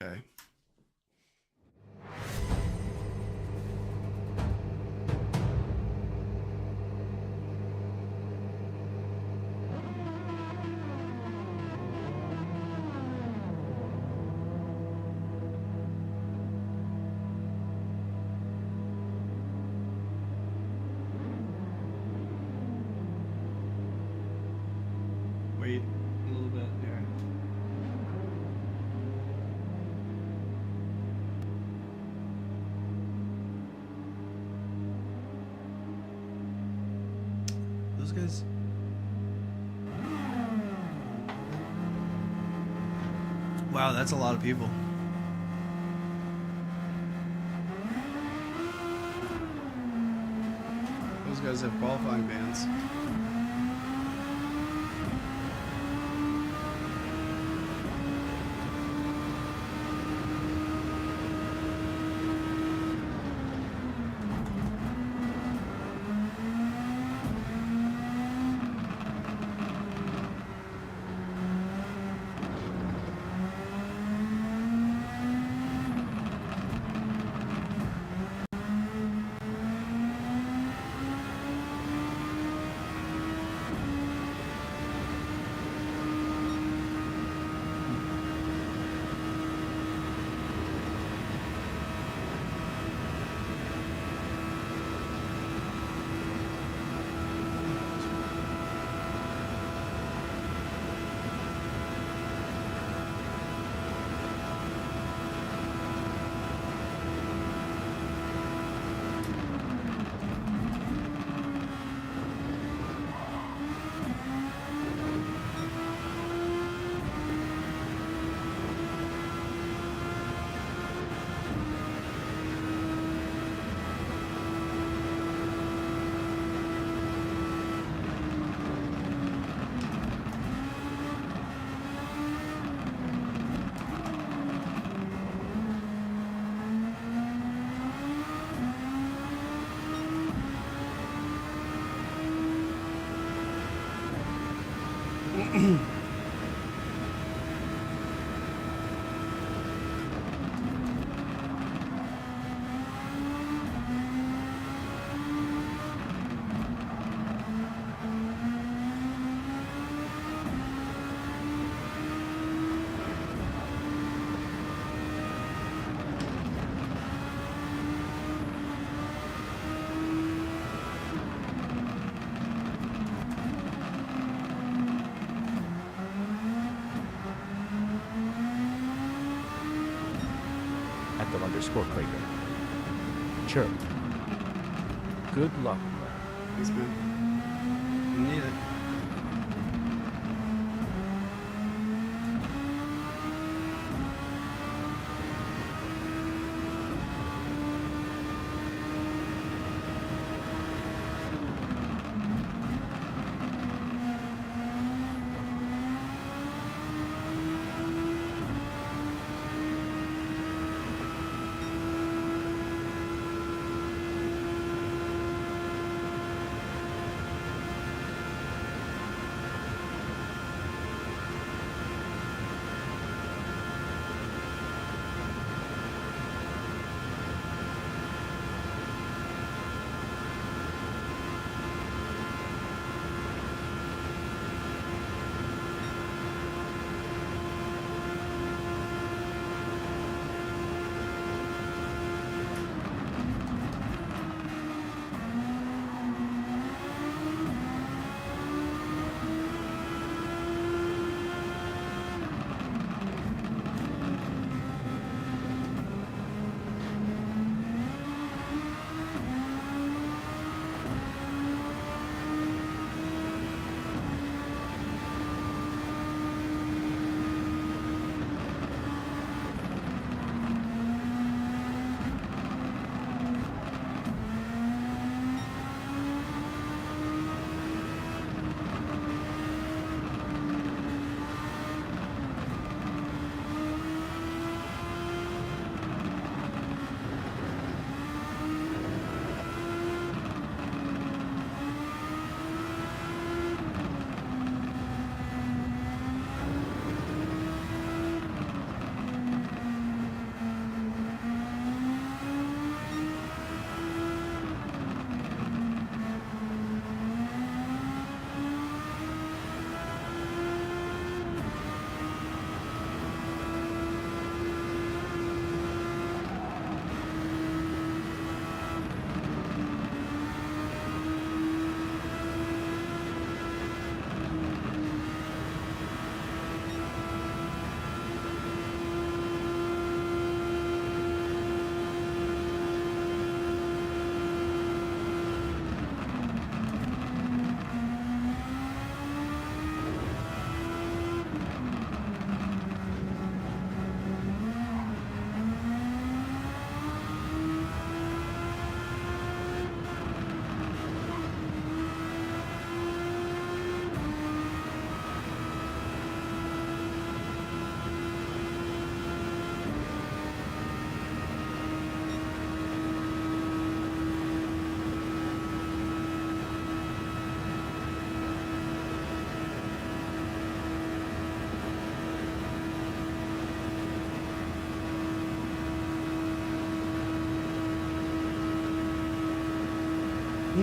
Okay. Wait a little bit here. Those guys. Wow, that's a lot of people. Those guys have qualifying bans. _Krager. Chirp. Good luck. Thanks, man. You need it.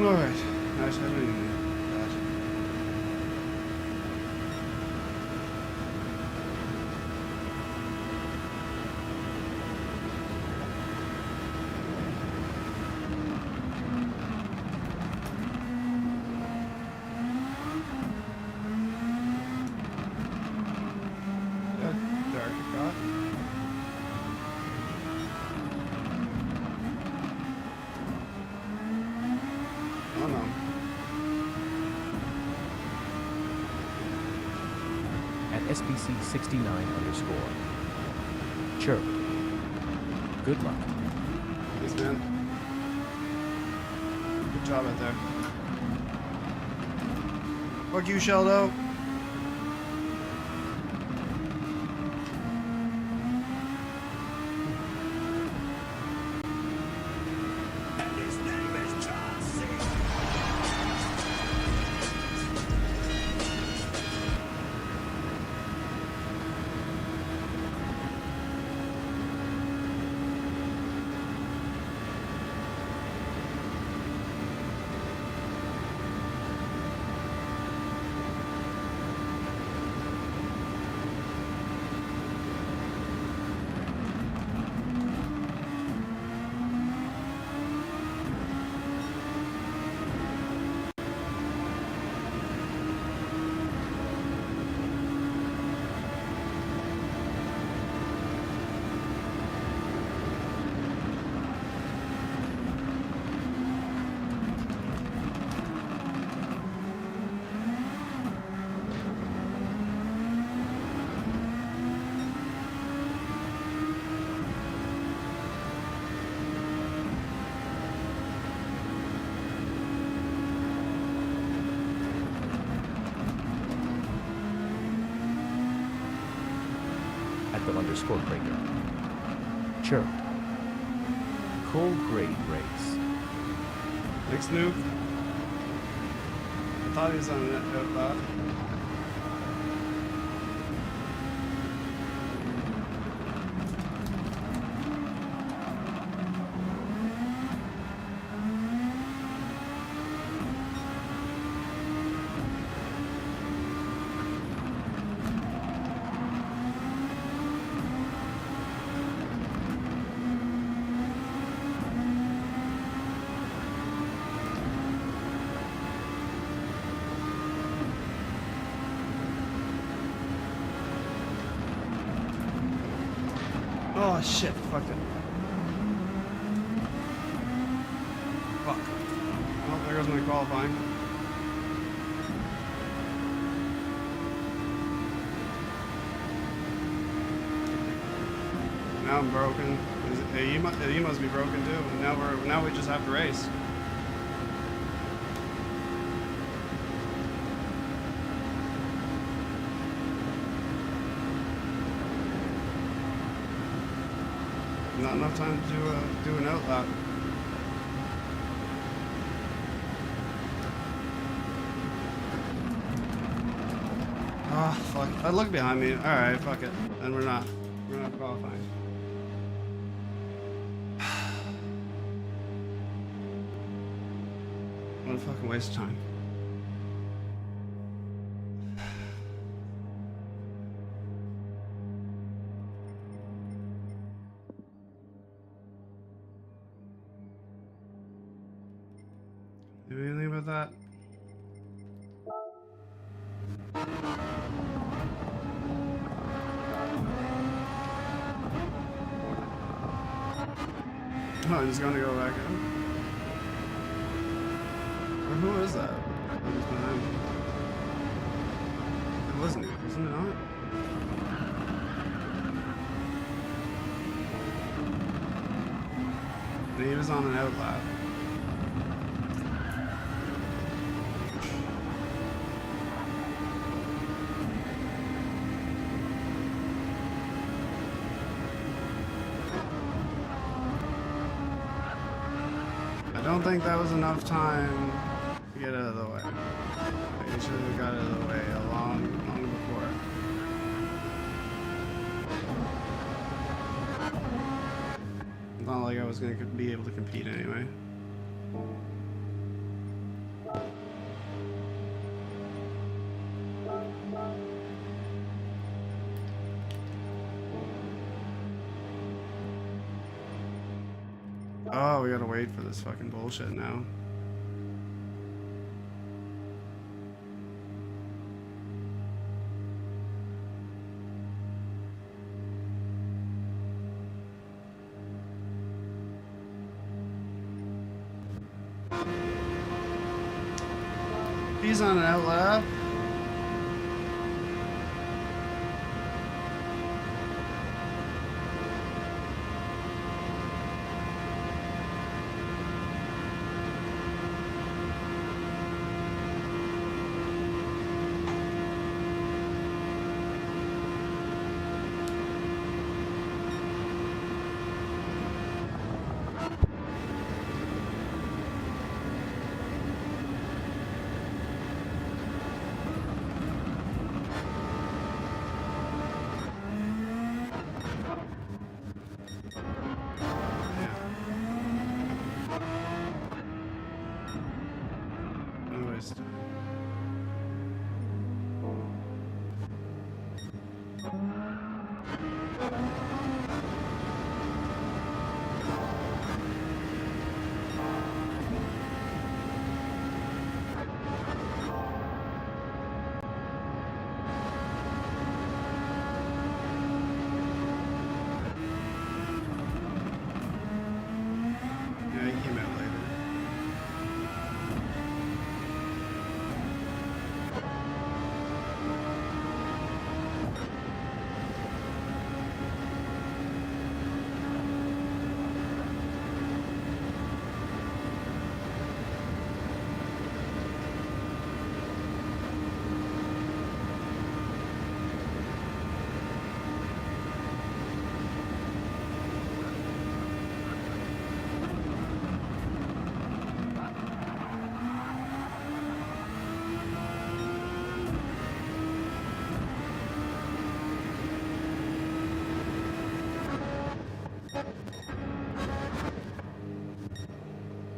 Alright. Nice having you. SBC 69 _ Chirp. Good luck. Thanks, man. Good job out there. Fuck you, Sheldo. _ Breaker. Chirp. Cool, great race. Thanks, Noob. I thought he was on that note. Oh shit, fuck it. Fuck. Well, there goes my qualifying. Now I'm broken. He must be broken too. Now we just have to race. Not enough time to do an outlap. Ah, fuck. I look behind me. Alright, fuck it. And we're not qualifying. What a fucking waste of time. Do anything about that? Oh, I'm just gonna go back in. Or who is that? That was behind me. It wasn't it not? He was on an outlap. I don't think that was enough time to get out of the way. You should have got out of the way long before. It's not like I was going to be able to compete anyway. Oh, we gotta wait for this fucking bullshit now. He's on an out lap. Anyways. Yeah, he came out later.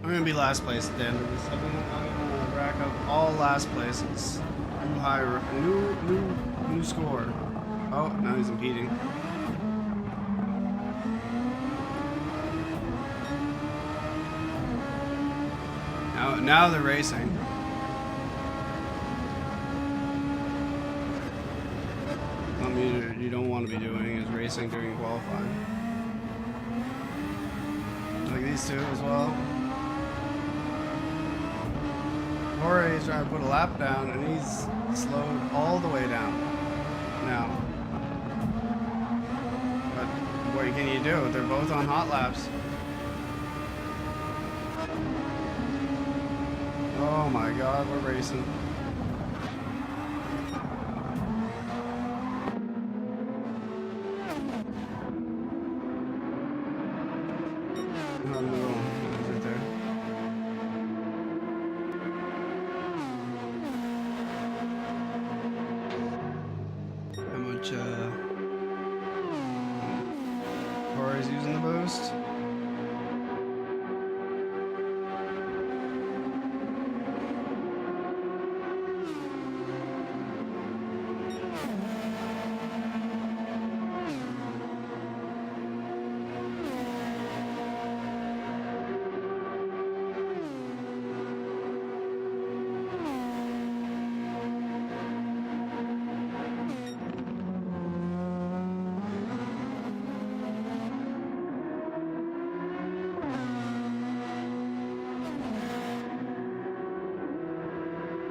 I'm gonna be last place at the end of this. I'm gonna rack up all last places. New high, new score. Oh, now he's impeding. Now they're racing. Something you don't want to be doing is racing during qualifying. Like these two as well. Jorge is trying to put a lap down, and he's slowed all the way down now. But what can you do? They're both on hot laps. Oh my God, we're racing. Oh no, he's right there. How much Jorge's using the boost?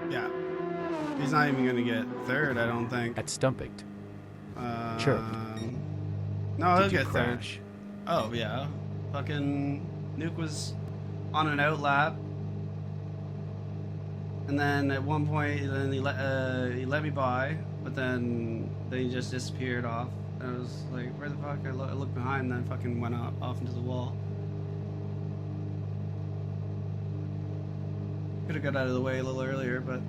Yeah. He's not even gonna get third, I don't think. At Stumpigt. Chirped. No, he'll Did you get third. crash? Oh yeah. Fucking Nuke was on an out lap. And then at one point then he let me by, but then he just disappeared off. And I was like, where the fuck? I looked behind and then fucking went off into the wall. Could have got out of the way a little earlier, but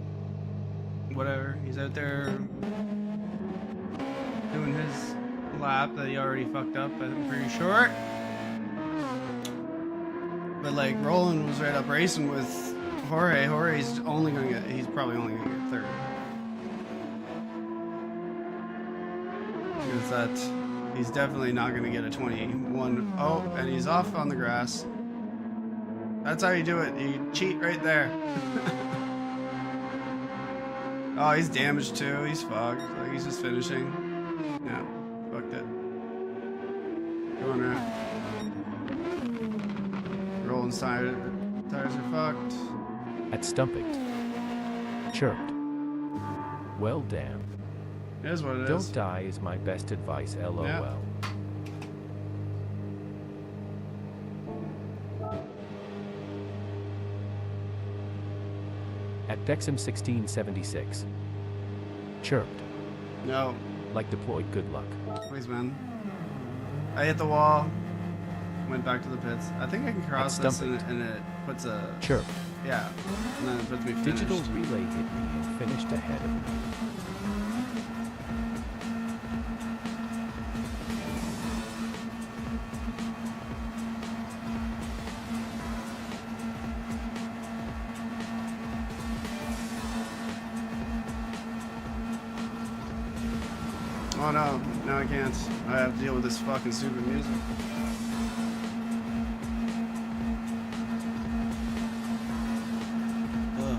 whatever. He's out there doing his lap that he already fucked up, I'm pretty sure. But like Roland was right up racing with Jorge. Jorge's only gonna get, he's probably only gonna get third. Because he's definitely not gonna get a 21. Oh, and he's off on the grass. That's how you do it. You cheat right there. Oh, he's damaged too. He's fucked. Like he's just finishing. Yeah, fucked it. Going right. Rolling tires are fucked. At Stumping. Chirped. Well, damn. It is what it is. Don't die is my best advice, LOL. Yeah. At Dexum 1676. Chirped. No. Like deployed, good luck. Please, man. I hit the wall. Went back to the pits. I think I can cross this and it puts a... Chirped. Yeah. And then it puts me finished. Digital relay hit me and finished ahead of me. Oh no, no I can't. I have to deal with this fucking stupid music. Ugh.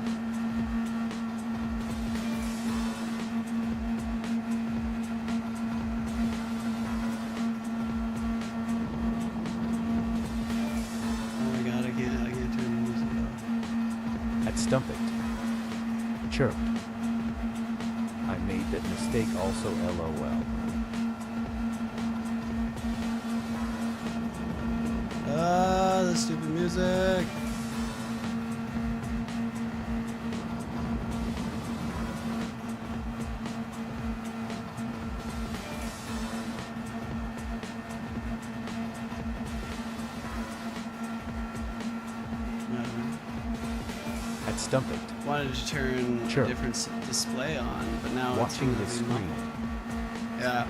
Oh my god, I can't turn the music off. At Stumping. Chirped. I made that mistake also, LOL. The stupid music. At Stumping. Wanted to turn Sure. a different display on, but now Watching the it's really screen. muffled. Yeah.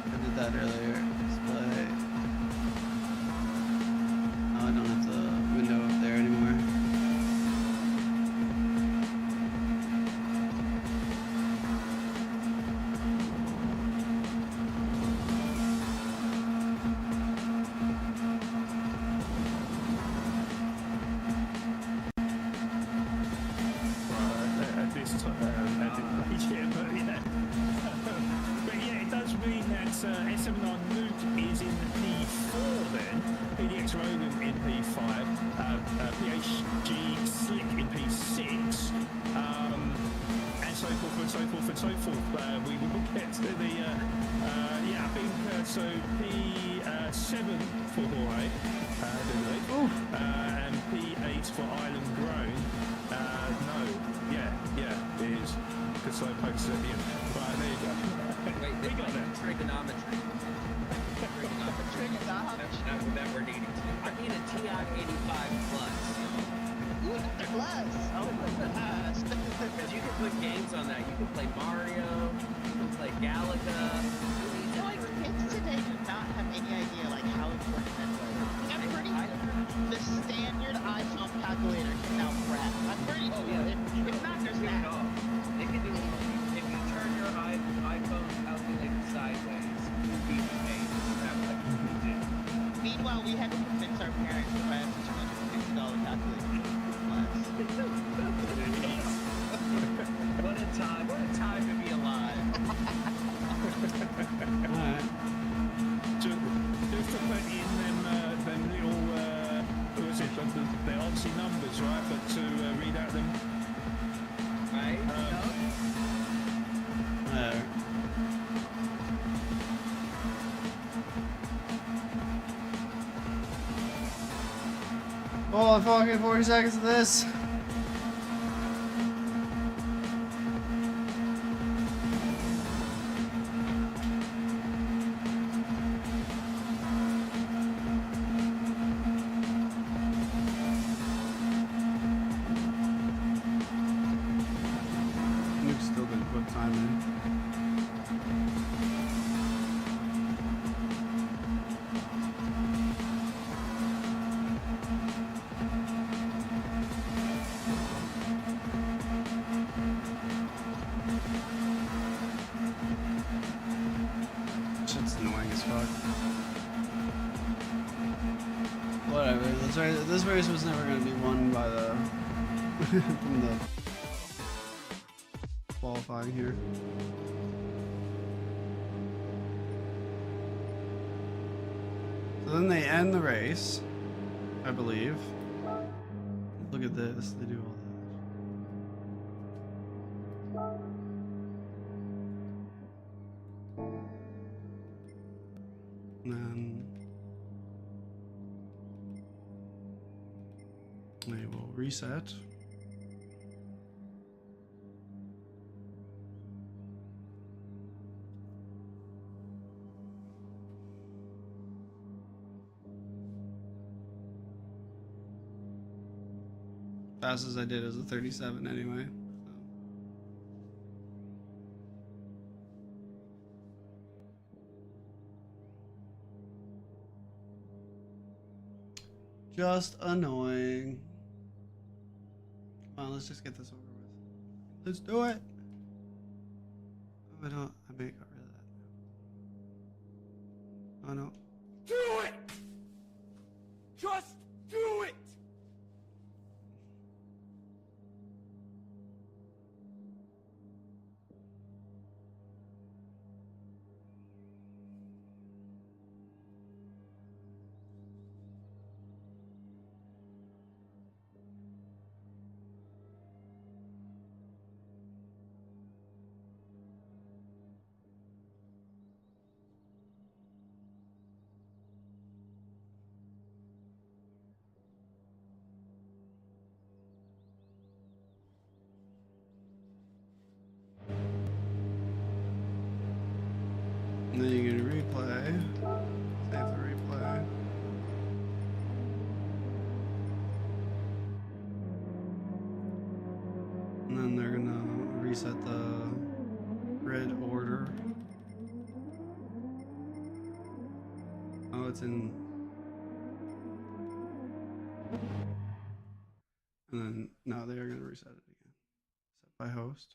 I did that earlier. Display. Oh, I don't have the window up there anymore. At this time, but yeah, it does mean that SM9 Luke is in P4 then, PDX Rogan in P5, PHG Slick in P6, and so forth and so forth and so forth. We will get to the, yeah, I think so P7 for Jorge, and P8 for Island Grown. No, yeah, it is. Because I posted at the end. But there you go. Wait, we got there. Trigonometry. That we're needing to. I need a TI 85 plus. Ooh, plus. Oh my gosh. Because you can put games on that. You can play Mario. You can play Galaga. I feel like kids today do not have any idea like how important that was. I'm pretty sure the standard iPhone calculator can now graph. I'm pretty sure. If not, there's Turn it that. off. They can do if you turn your iPhone calculator sideways, you beat the page. That's what you did. Meanwhile, we had to convince our parents to buy us a $250 calculator. What a time to be alive. Alright. Just to put in them little, what was it, they're obviously numbers, right? But to read out them. Right? Whatever. Oh, fucking 40 seconds of this. Nuke's still been put time in. Shit's annoying as fuck. That's right. This race was never going to be won by the from the qualifying here. So then they end the race, I believe. Look at this. They do all that. And then they will reset. Fastest I did is a 37 anyway. Just annoying. Come on, let's just get this over with. Let's do it. Oh, I may got rid of that. Oh no. Do it! Just do it! And then you can replay. Save the replay. And then they're gonna reset the grid order. Oh, it's in. And then no, they are gonna reset it again. Set by host.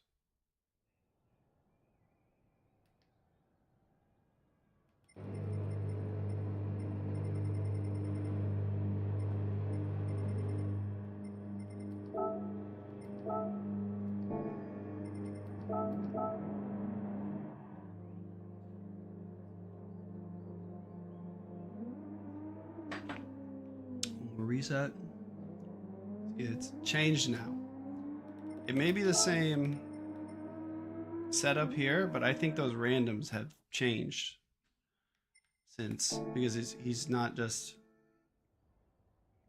Reset. It's changed now. It may be the same setup here, but I think those randoms have changed since, because he's not just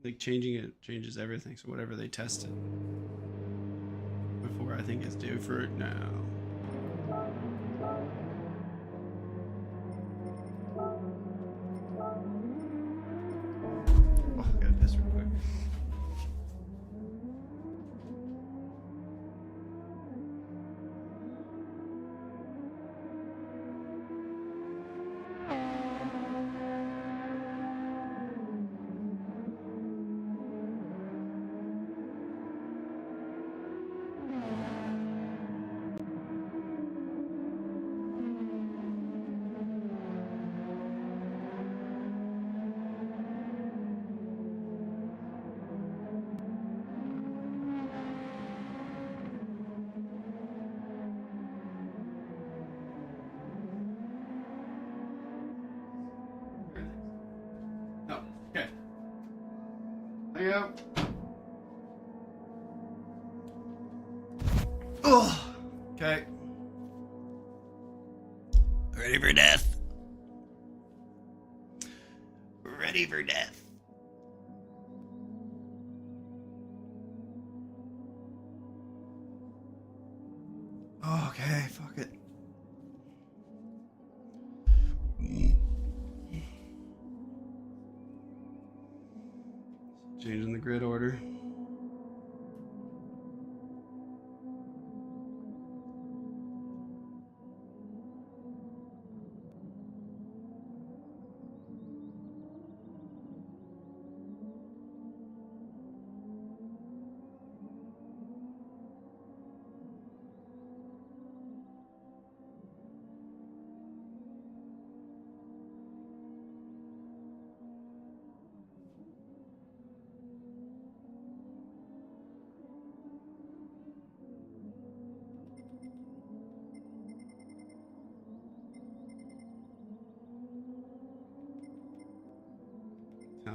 like changing it changes everything. So whatever they tested before, I think is due for it now. Oh, I gotta piss real quick. No, okay. Hang out. Oh, okay. Ready for death. Ready for death. Oh, okay, fuck it. Changing the grid order.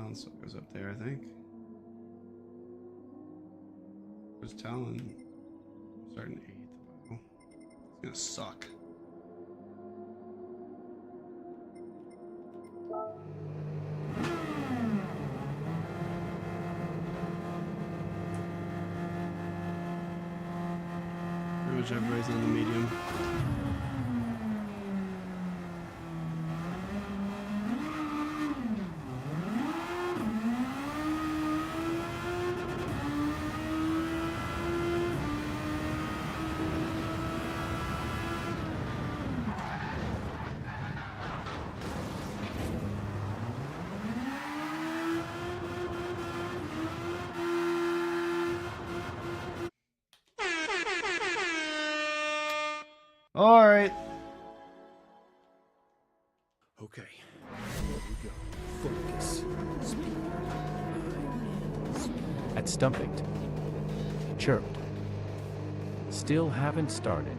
Talon still goes up there, I think. Where's Talon? Starting 8th. Wow. It's gonna suck. Pretty much everybody's on the medium. All right. Okay, here we go. Focus. Speed. At Stumpington. Chirped. Still haven't started.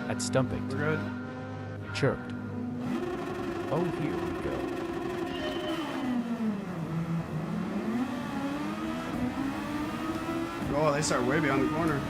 At Stumpington. We're good. Chirped. Oh, here we go. Oh, they start way beyond the corner.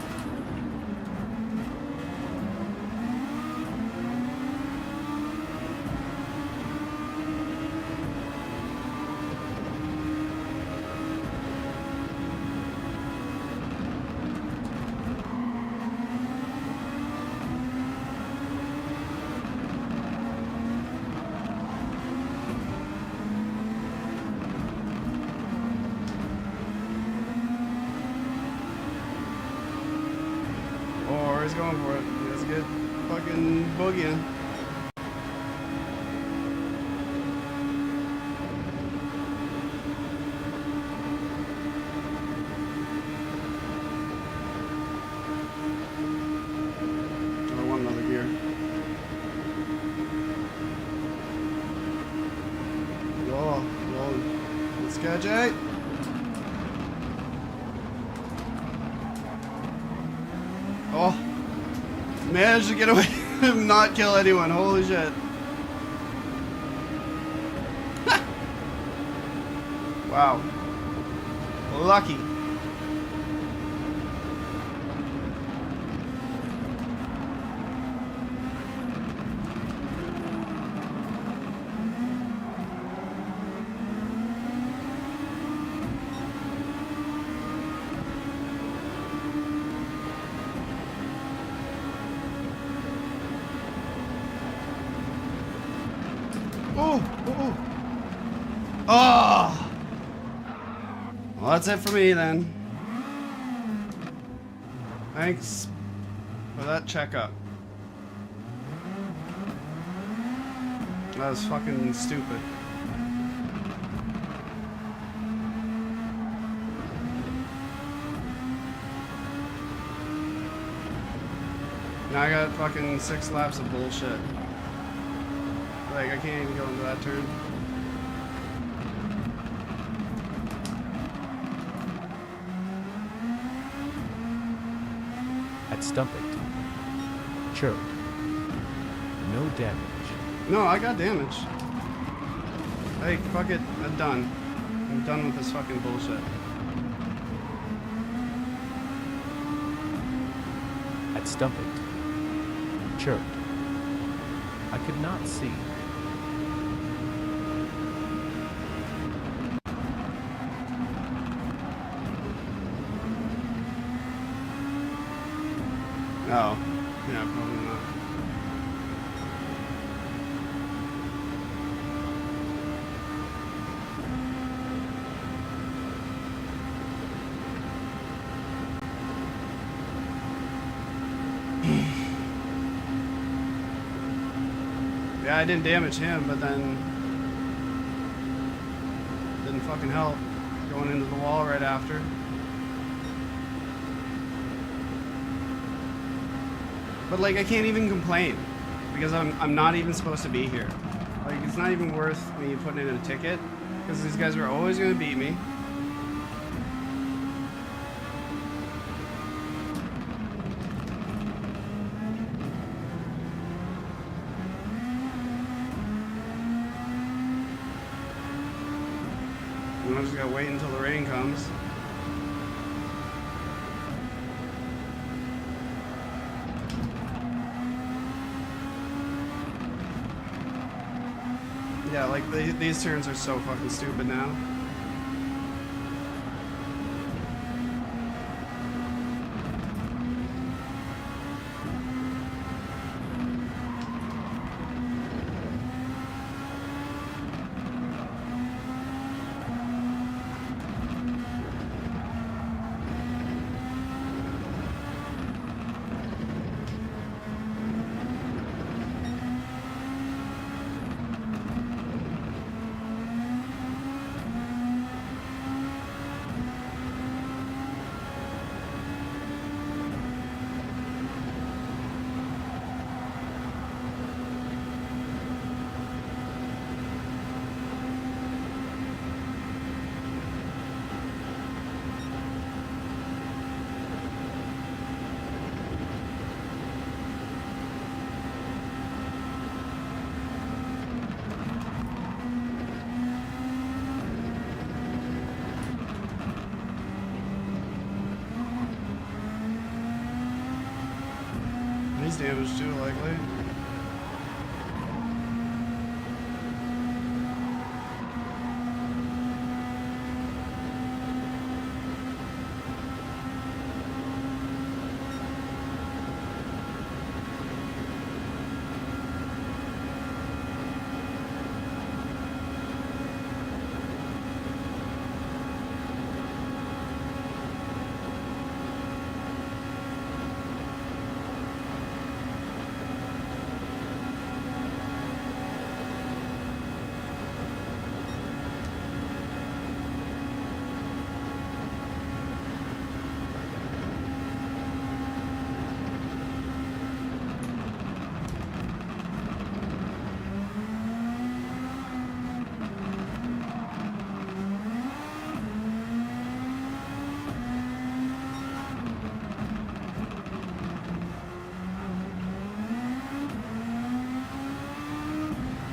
Oh, he's going for it. Let's get fucking boogieing. I want another gear. Oh, let's catch it. Oh, managed to get away and not kill anyone. Holy shit. Wow. Lucky. Oh! Well, that's it for me then. Thanks for that checkup. That was fucking stupid. Now I got fucking 6 laps of bullshit. Like, I can't even go into that turn. At Stumpington. Chirped. No damage. No, I got damage. Hey, fuck it. I'm done. I'm done with this fucking bullshit. At Stumpington. Chirped. I could not see. Oh. Yeah, probably not. Yeah, I didn't damage him, but then didn't fucking help going into the wall right after. But like, I can't even complain because I'm not even supposed to be here. Like, it's not even worth me putting in a ticket because these guys are always gonna beat me. I just gotta wait until the rain comes. Yeah, like these turns are so fucking stupid now. He's damaged too, likely.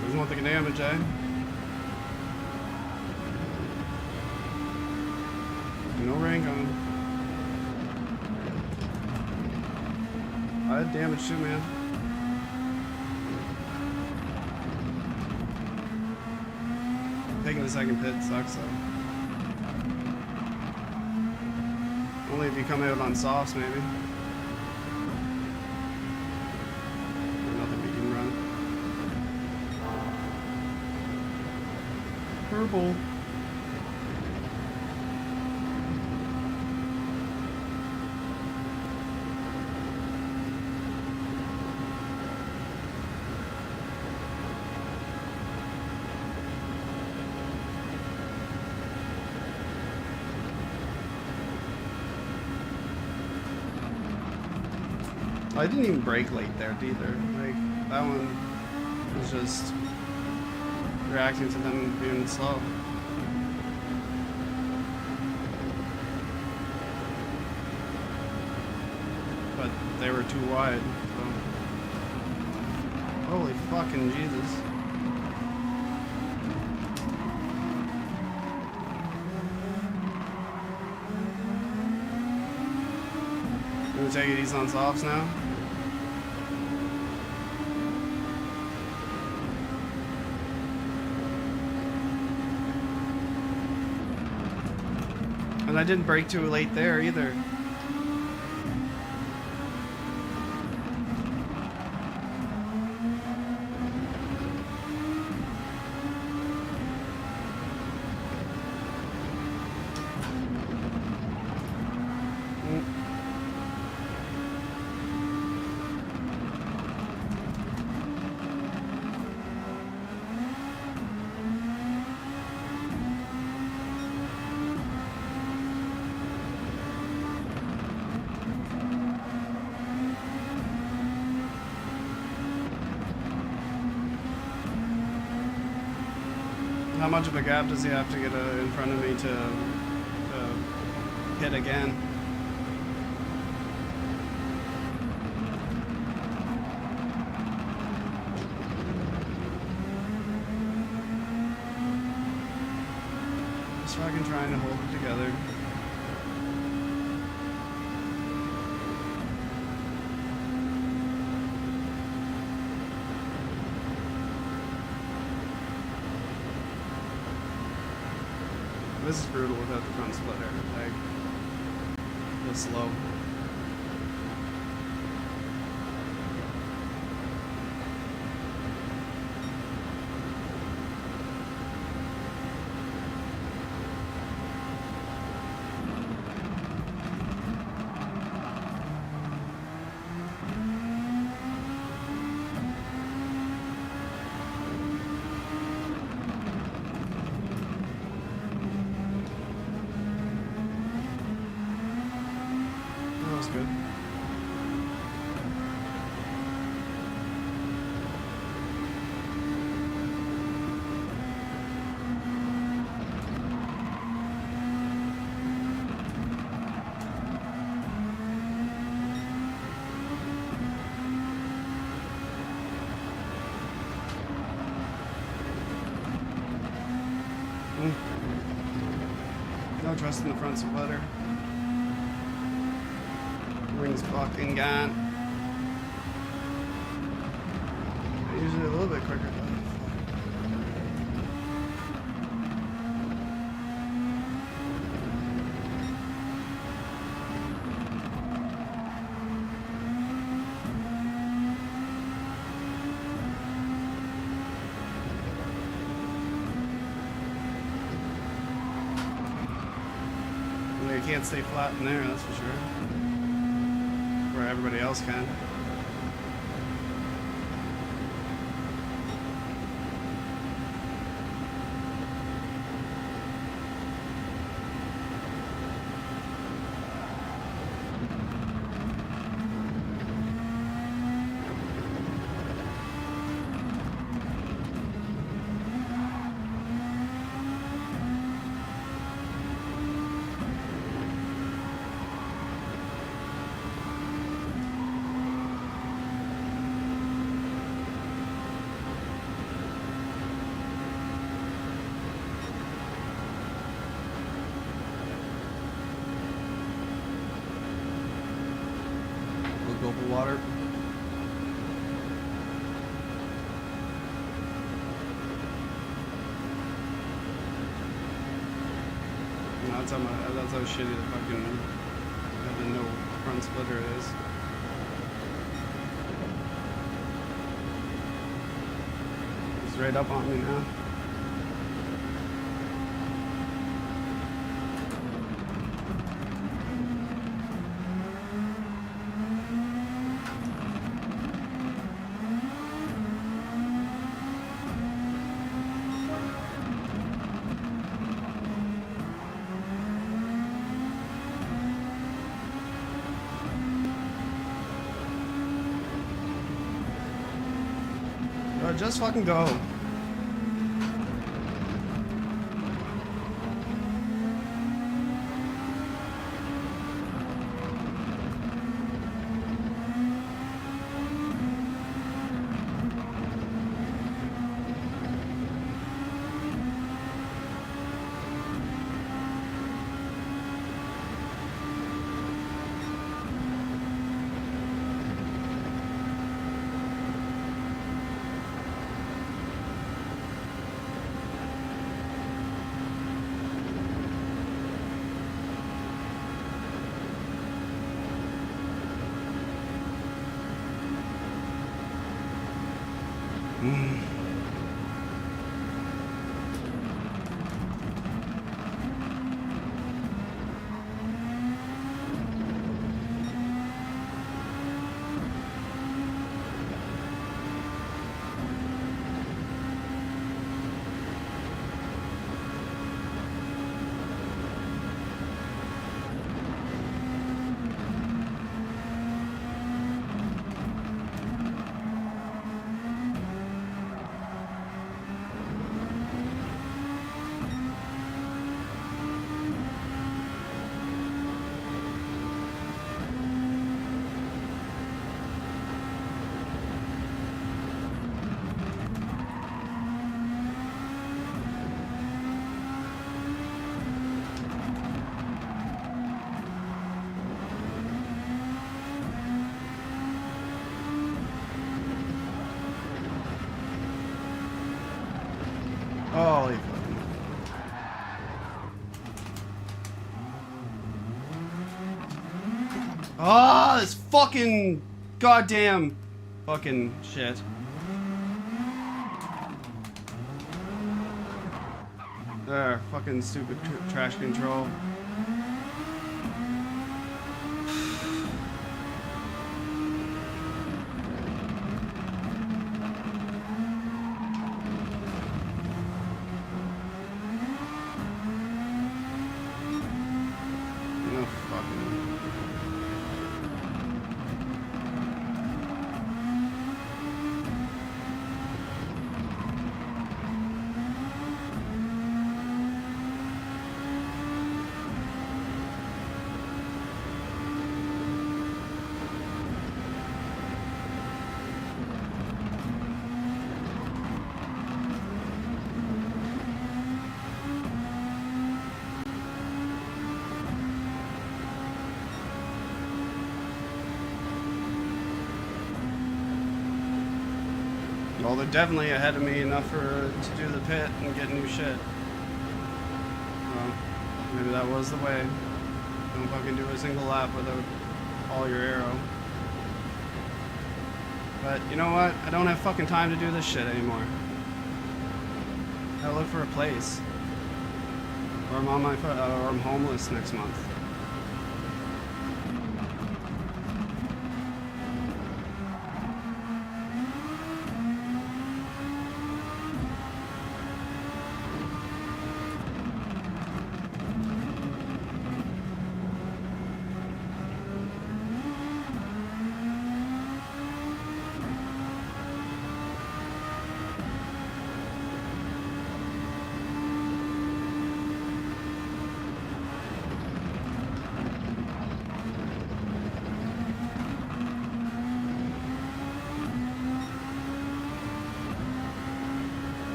Doesn't want the damage, eh? No rank on him. I had damage too, man. Taking the second pit sucks though. Only if you come out on softs, maybe. Nothing we can run. Purple. I didn't even brake late there either. Like, that one was just reacting to them being slow. But they were too wide, so. Holy fucking Jesus. I'm gonna take it easy on softs now. And I didn't brake too late there either. How much of a gap does he have to get in front of me to hit again? This fucking trying to hold it together. This is brutal without the front splitter. Like, feel slow. That was good. No trust in the front splitter. Wings fucking gone. Usually a little bit quicker though. Well, you can't stay flat in there, that's for sure. Where everybody else can. Go for water. That's how shitty the fucking the no front splitter is. It's right up on me now. Just fucking go. Holy fuck. Oh, this fucking goddamn fucking shit. There, fucking stupid trash control. No fucking. Well, they're definitely ahead of me enough to do the pit and get new shit. Well, maybe that was the way. Don't fucking do a single lap without all your arrow. But you know what? I don't have fucking time to do this shit anymore. I gotta look for a place. Or I'm on my or I'm homeless next month.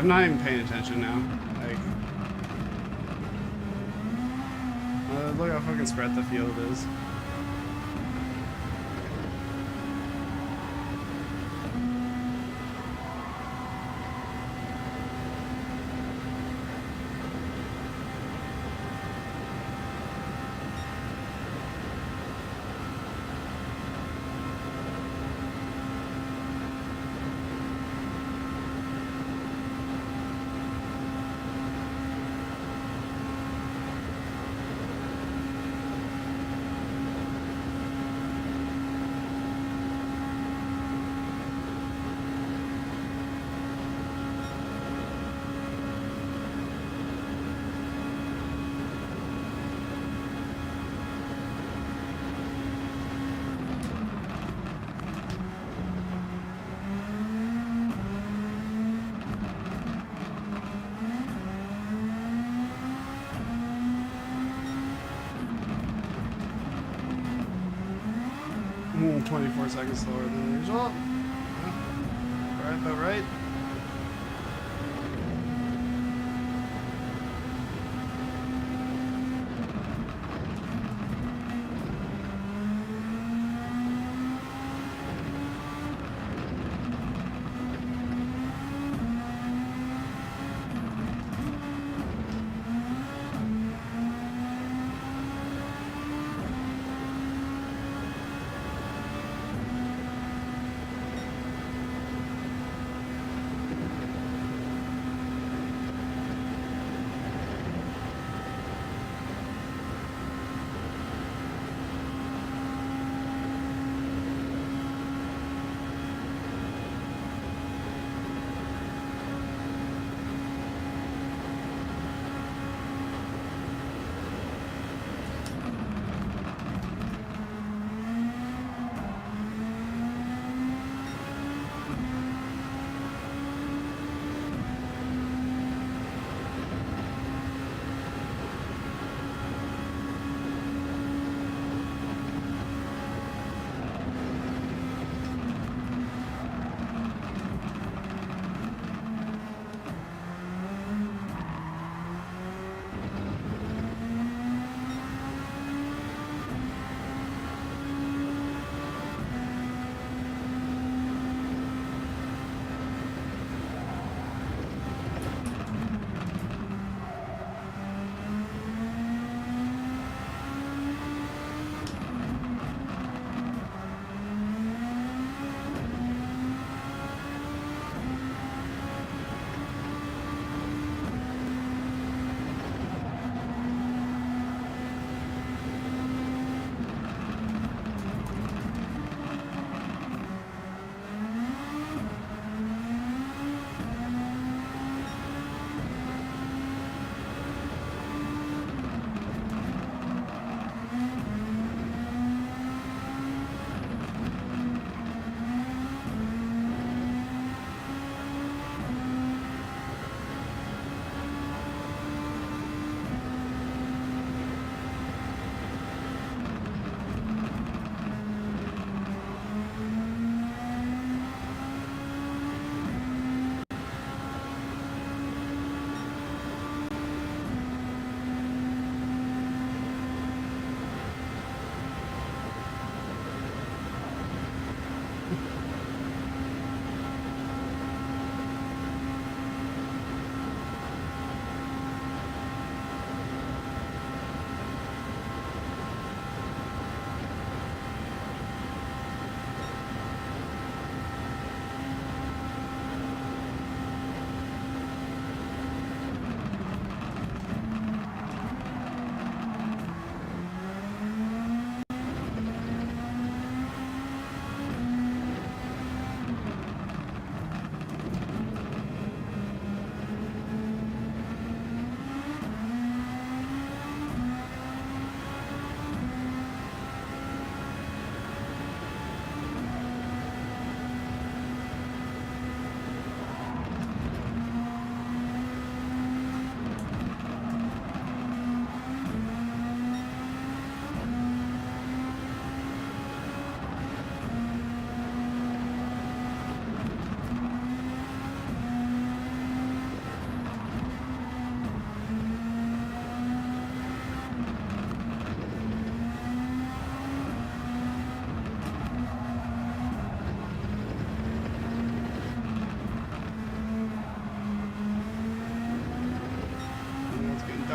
I'm not even paying attention now. Like, look how fucking spread the field is. Mm, 24 seconds slower than usual. Yeah. Alright, about right.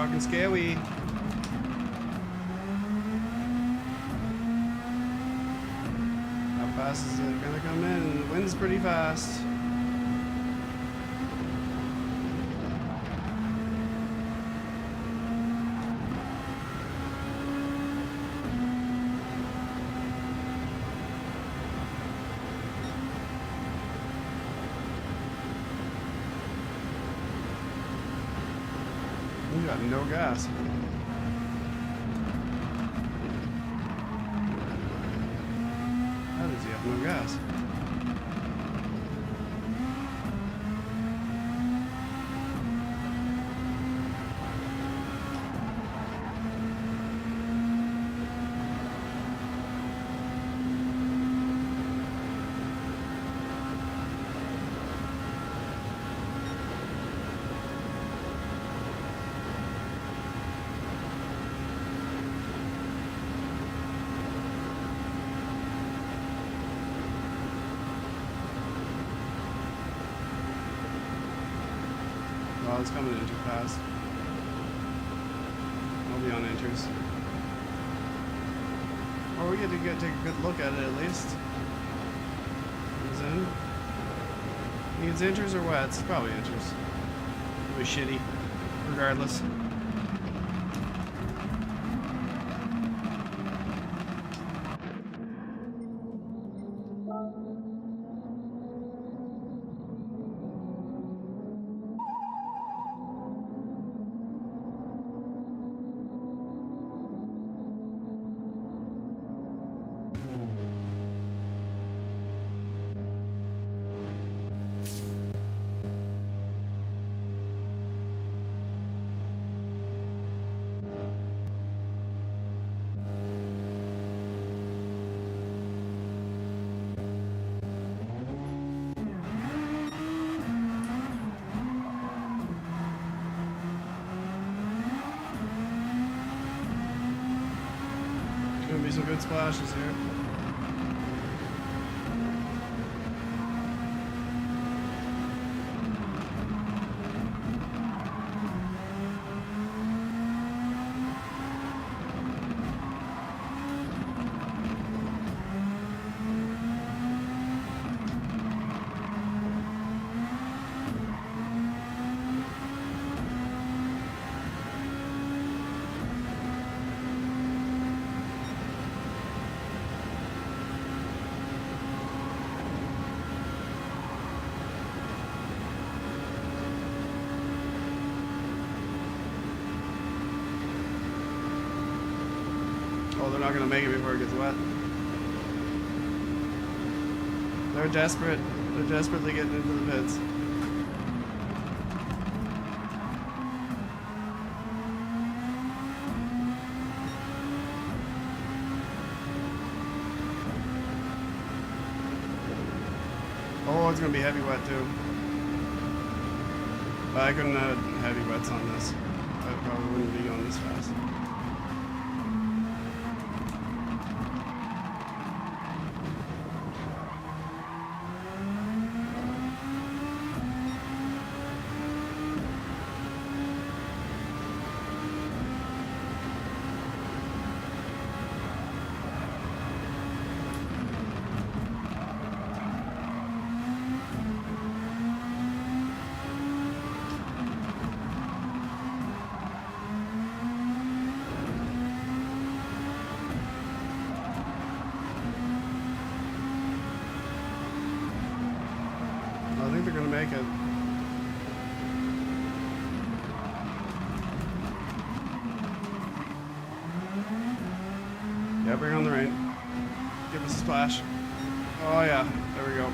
talking scary. How fast is it gonna come in? The wind's pretty fast. You got no gas. How does he have no gas? Oh, it's coming in too fast. I'll be on inters. Or we get to take a good look at it at least. Comes in. Think it's inters or wets? Probably inters. It was shitty. Regardless. Gonna be some good splashes here. Oh, they're not gonna make it before it gets wet. They're desperate. They're desperately getting into the pits. Oh, it's gonna be heavy wet too. I couldn't have heavy wets on this. I probably wouldn't be going this fast. I think they're gonna make it. Yeah, bring on the rain. Give us a splash. Oh yeah, there we go.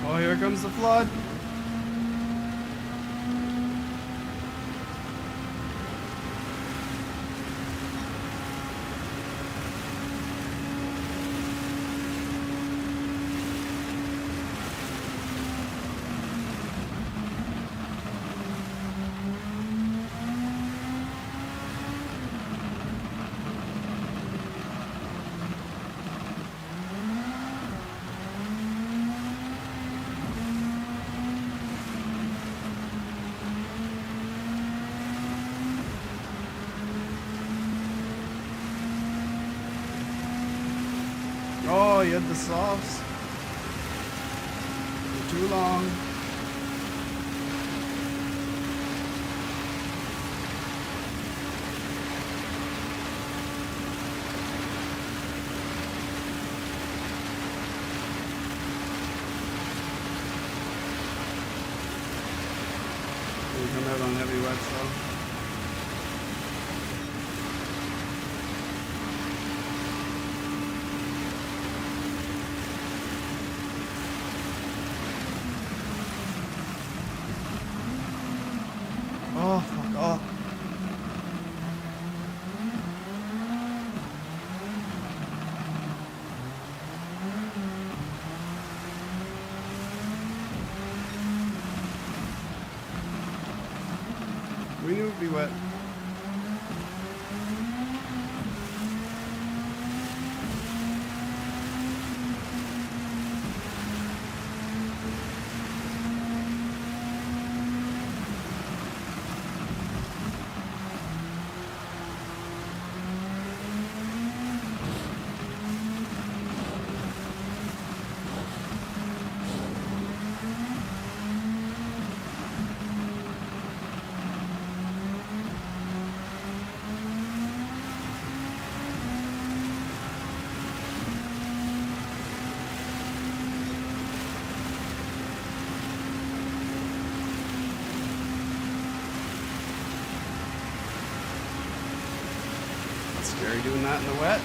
Oh, here comes the flood. Oh, you had the softs. They're too long. We come out on heavy wets though. Oh, fuck off. We knew it'd be wet. Scary doing that in the wet.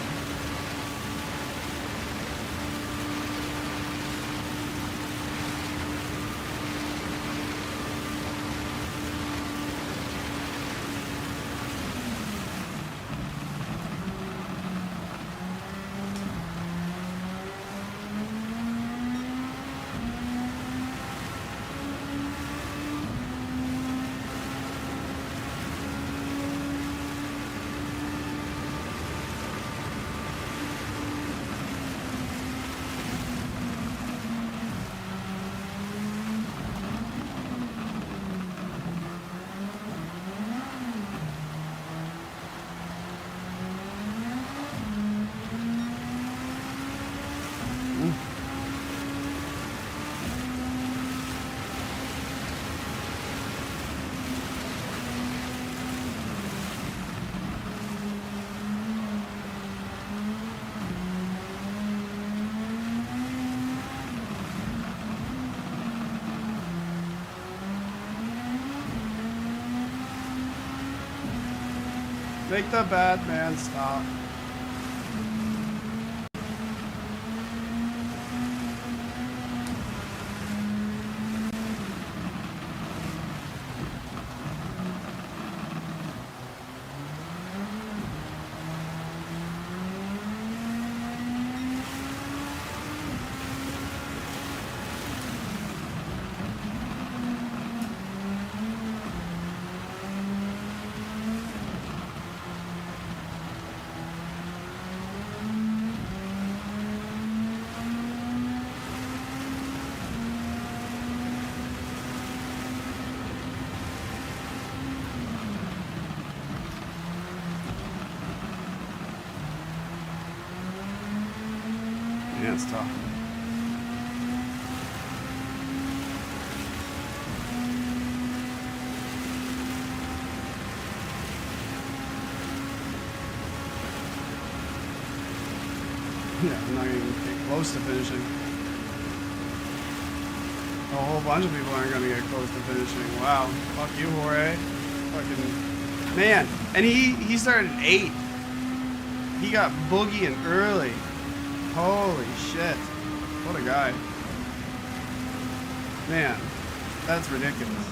Make the bad man stop. Yeah, it's tough. Yeah, I'm not even get close to finishing. A whole bunch of people aren't gonna get close to finishing. Wow. Fuck you, Jorge. Fucking man. And he started 8. He got boogieing early. Holy shit. What a guy. Man, that's ridiculous.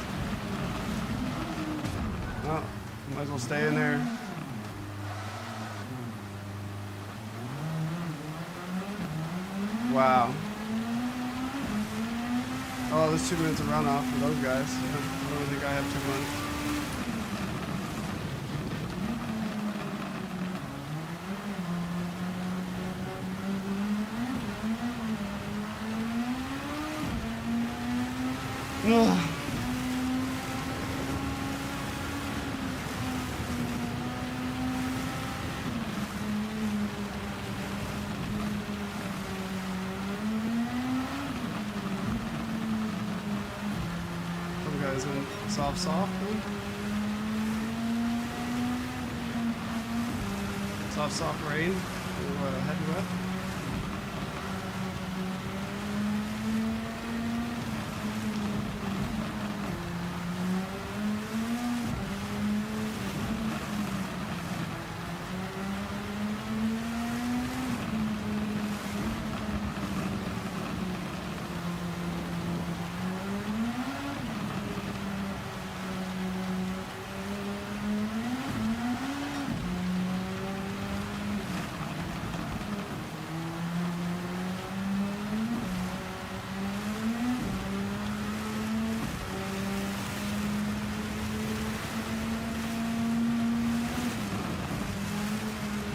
Well, might as well stay in there. Wow. Oh, there's 2 minutes of runoff for those guys. I don't think I have 2 months. Ugh. Some guys went soft, huh? Soft rain. Heading west.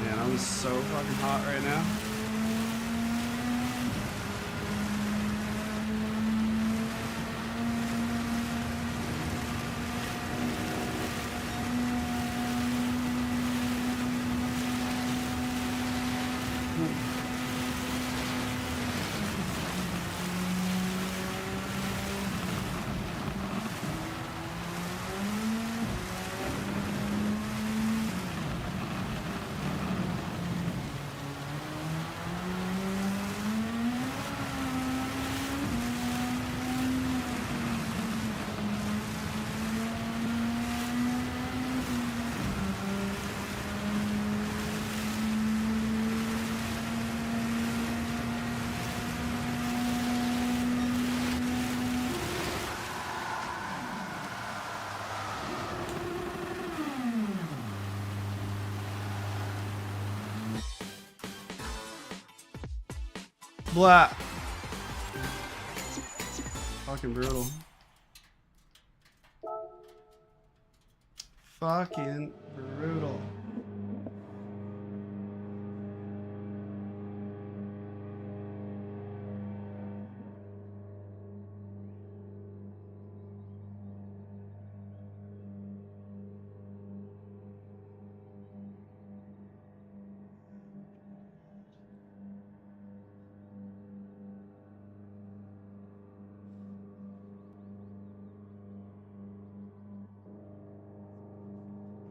Man, I'm so fucking hot right now. Blah. Fucking brutal. Fucking brutal.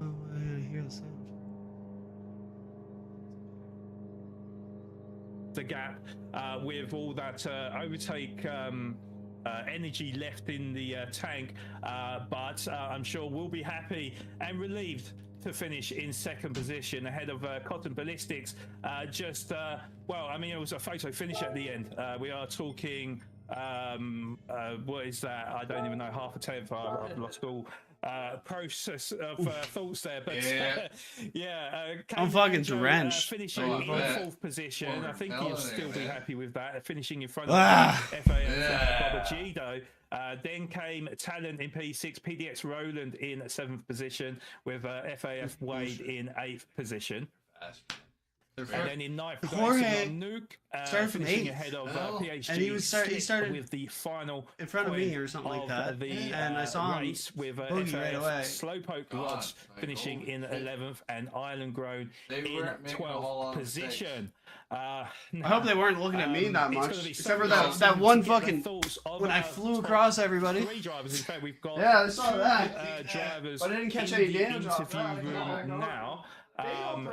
Oh, I hear the sound. The gap with all that overtake energy left in the tank, but I'm sure we'll be happy and relieved to finish in second position ahead of Cotton Ballistics. Well, I mean, it was a photo finish at the end. We are talking, what is that? I don't even know, half a tenth. I've lost all process of thoughts there, but I'm fucking drenched. finishing in fourth position. I think you'll still be happy with that, finishing in front of FAF Baba Gido. Then came Talent in P6, PDX Roland in 7th position, with FAF Wade in 8th position. And then in 9th, Jorge Nuke started from finishing 8th. ahead of PhD. And he started with the final in front of me or something like that. And I saw him race with boogie right away. Slowpoke Rods finishing in 11th and Island Grown in 12th position. I hope they weren't looking at me that much, except for that one fucking when I flew across everybody. 3 drivers. In fact, we've got I saw that. drivers But I didn't catch in any the damage off interview that. room now.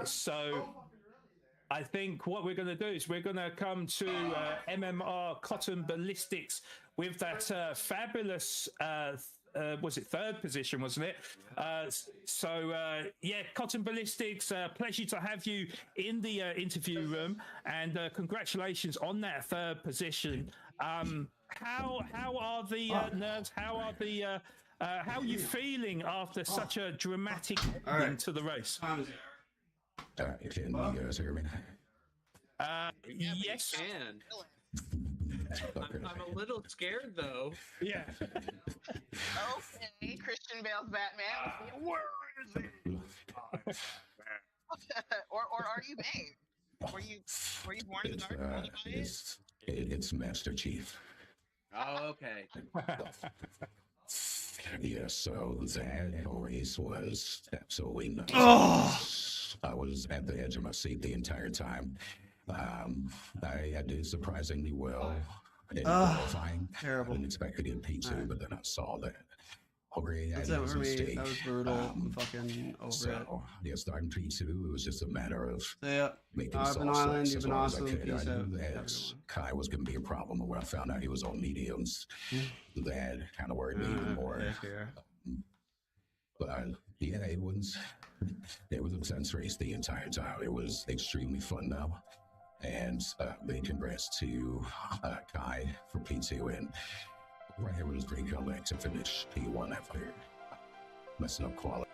So I think what we're going to do is we're going to come to MMR Cotton Ballistics with that fabulous was it 3rd position, wasn't it? Cotton Ballistics, pleasure to have you in the interview room, and congratulations on that 3rd position. how are the nerves? How are the how are you feeling after such a dramatic ending to the race? Can you guys hear me? Yes. And I'm a little scared though. Yeah. Okay, Christian Bale's Batman. Where is he? or are you Bane? Were you born in the dark? Molded by it? It's Master Chief. Oh, okay. Yeah, so that race was absolutely nuts. I was at the edge of my seat the entire time. I did surprisingly well in qualifying. Terrible. I didn't expect to get P2, but then I saw that. That's it for me. That was brutal. I'm fucking over it. Yeah, starting P2, it was just a matter of making Arbin soft Island, slicks you've as been long as I awesome. could. Peace I out. knew Have a that good one. Kai was going to be a problem, but when I found out he was on mediums, that kind of worried me even more. But yeah, it was a intense race the entire time. It was extremely fun though. And big congrats to Kai for P2, and right here was a great comeback to finish P1 after messing up quality.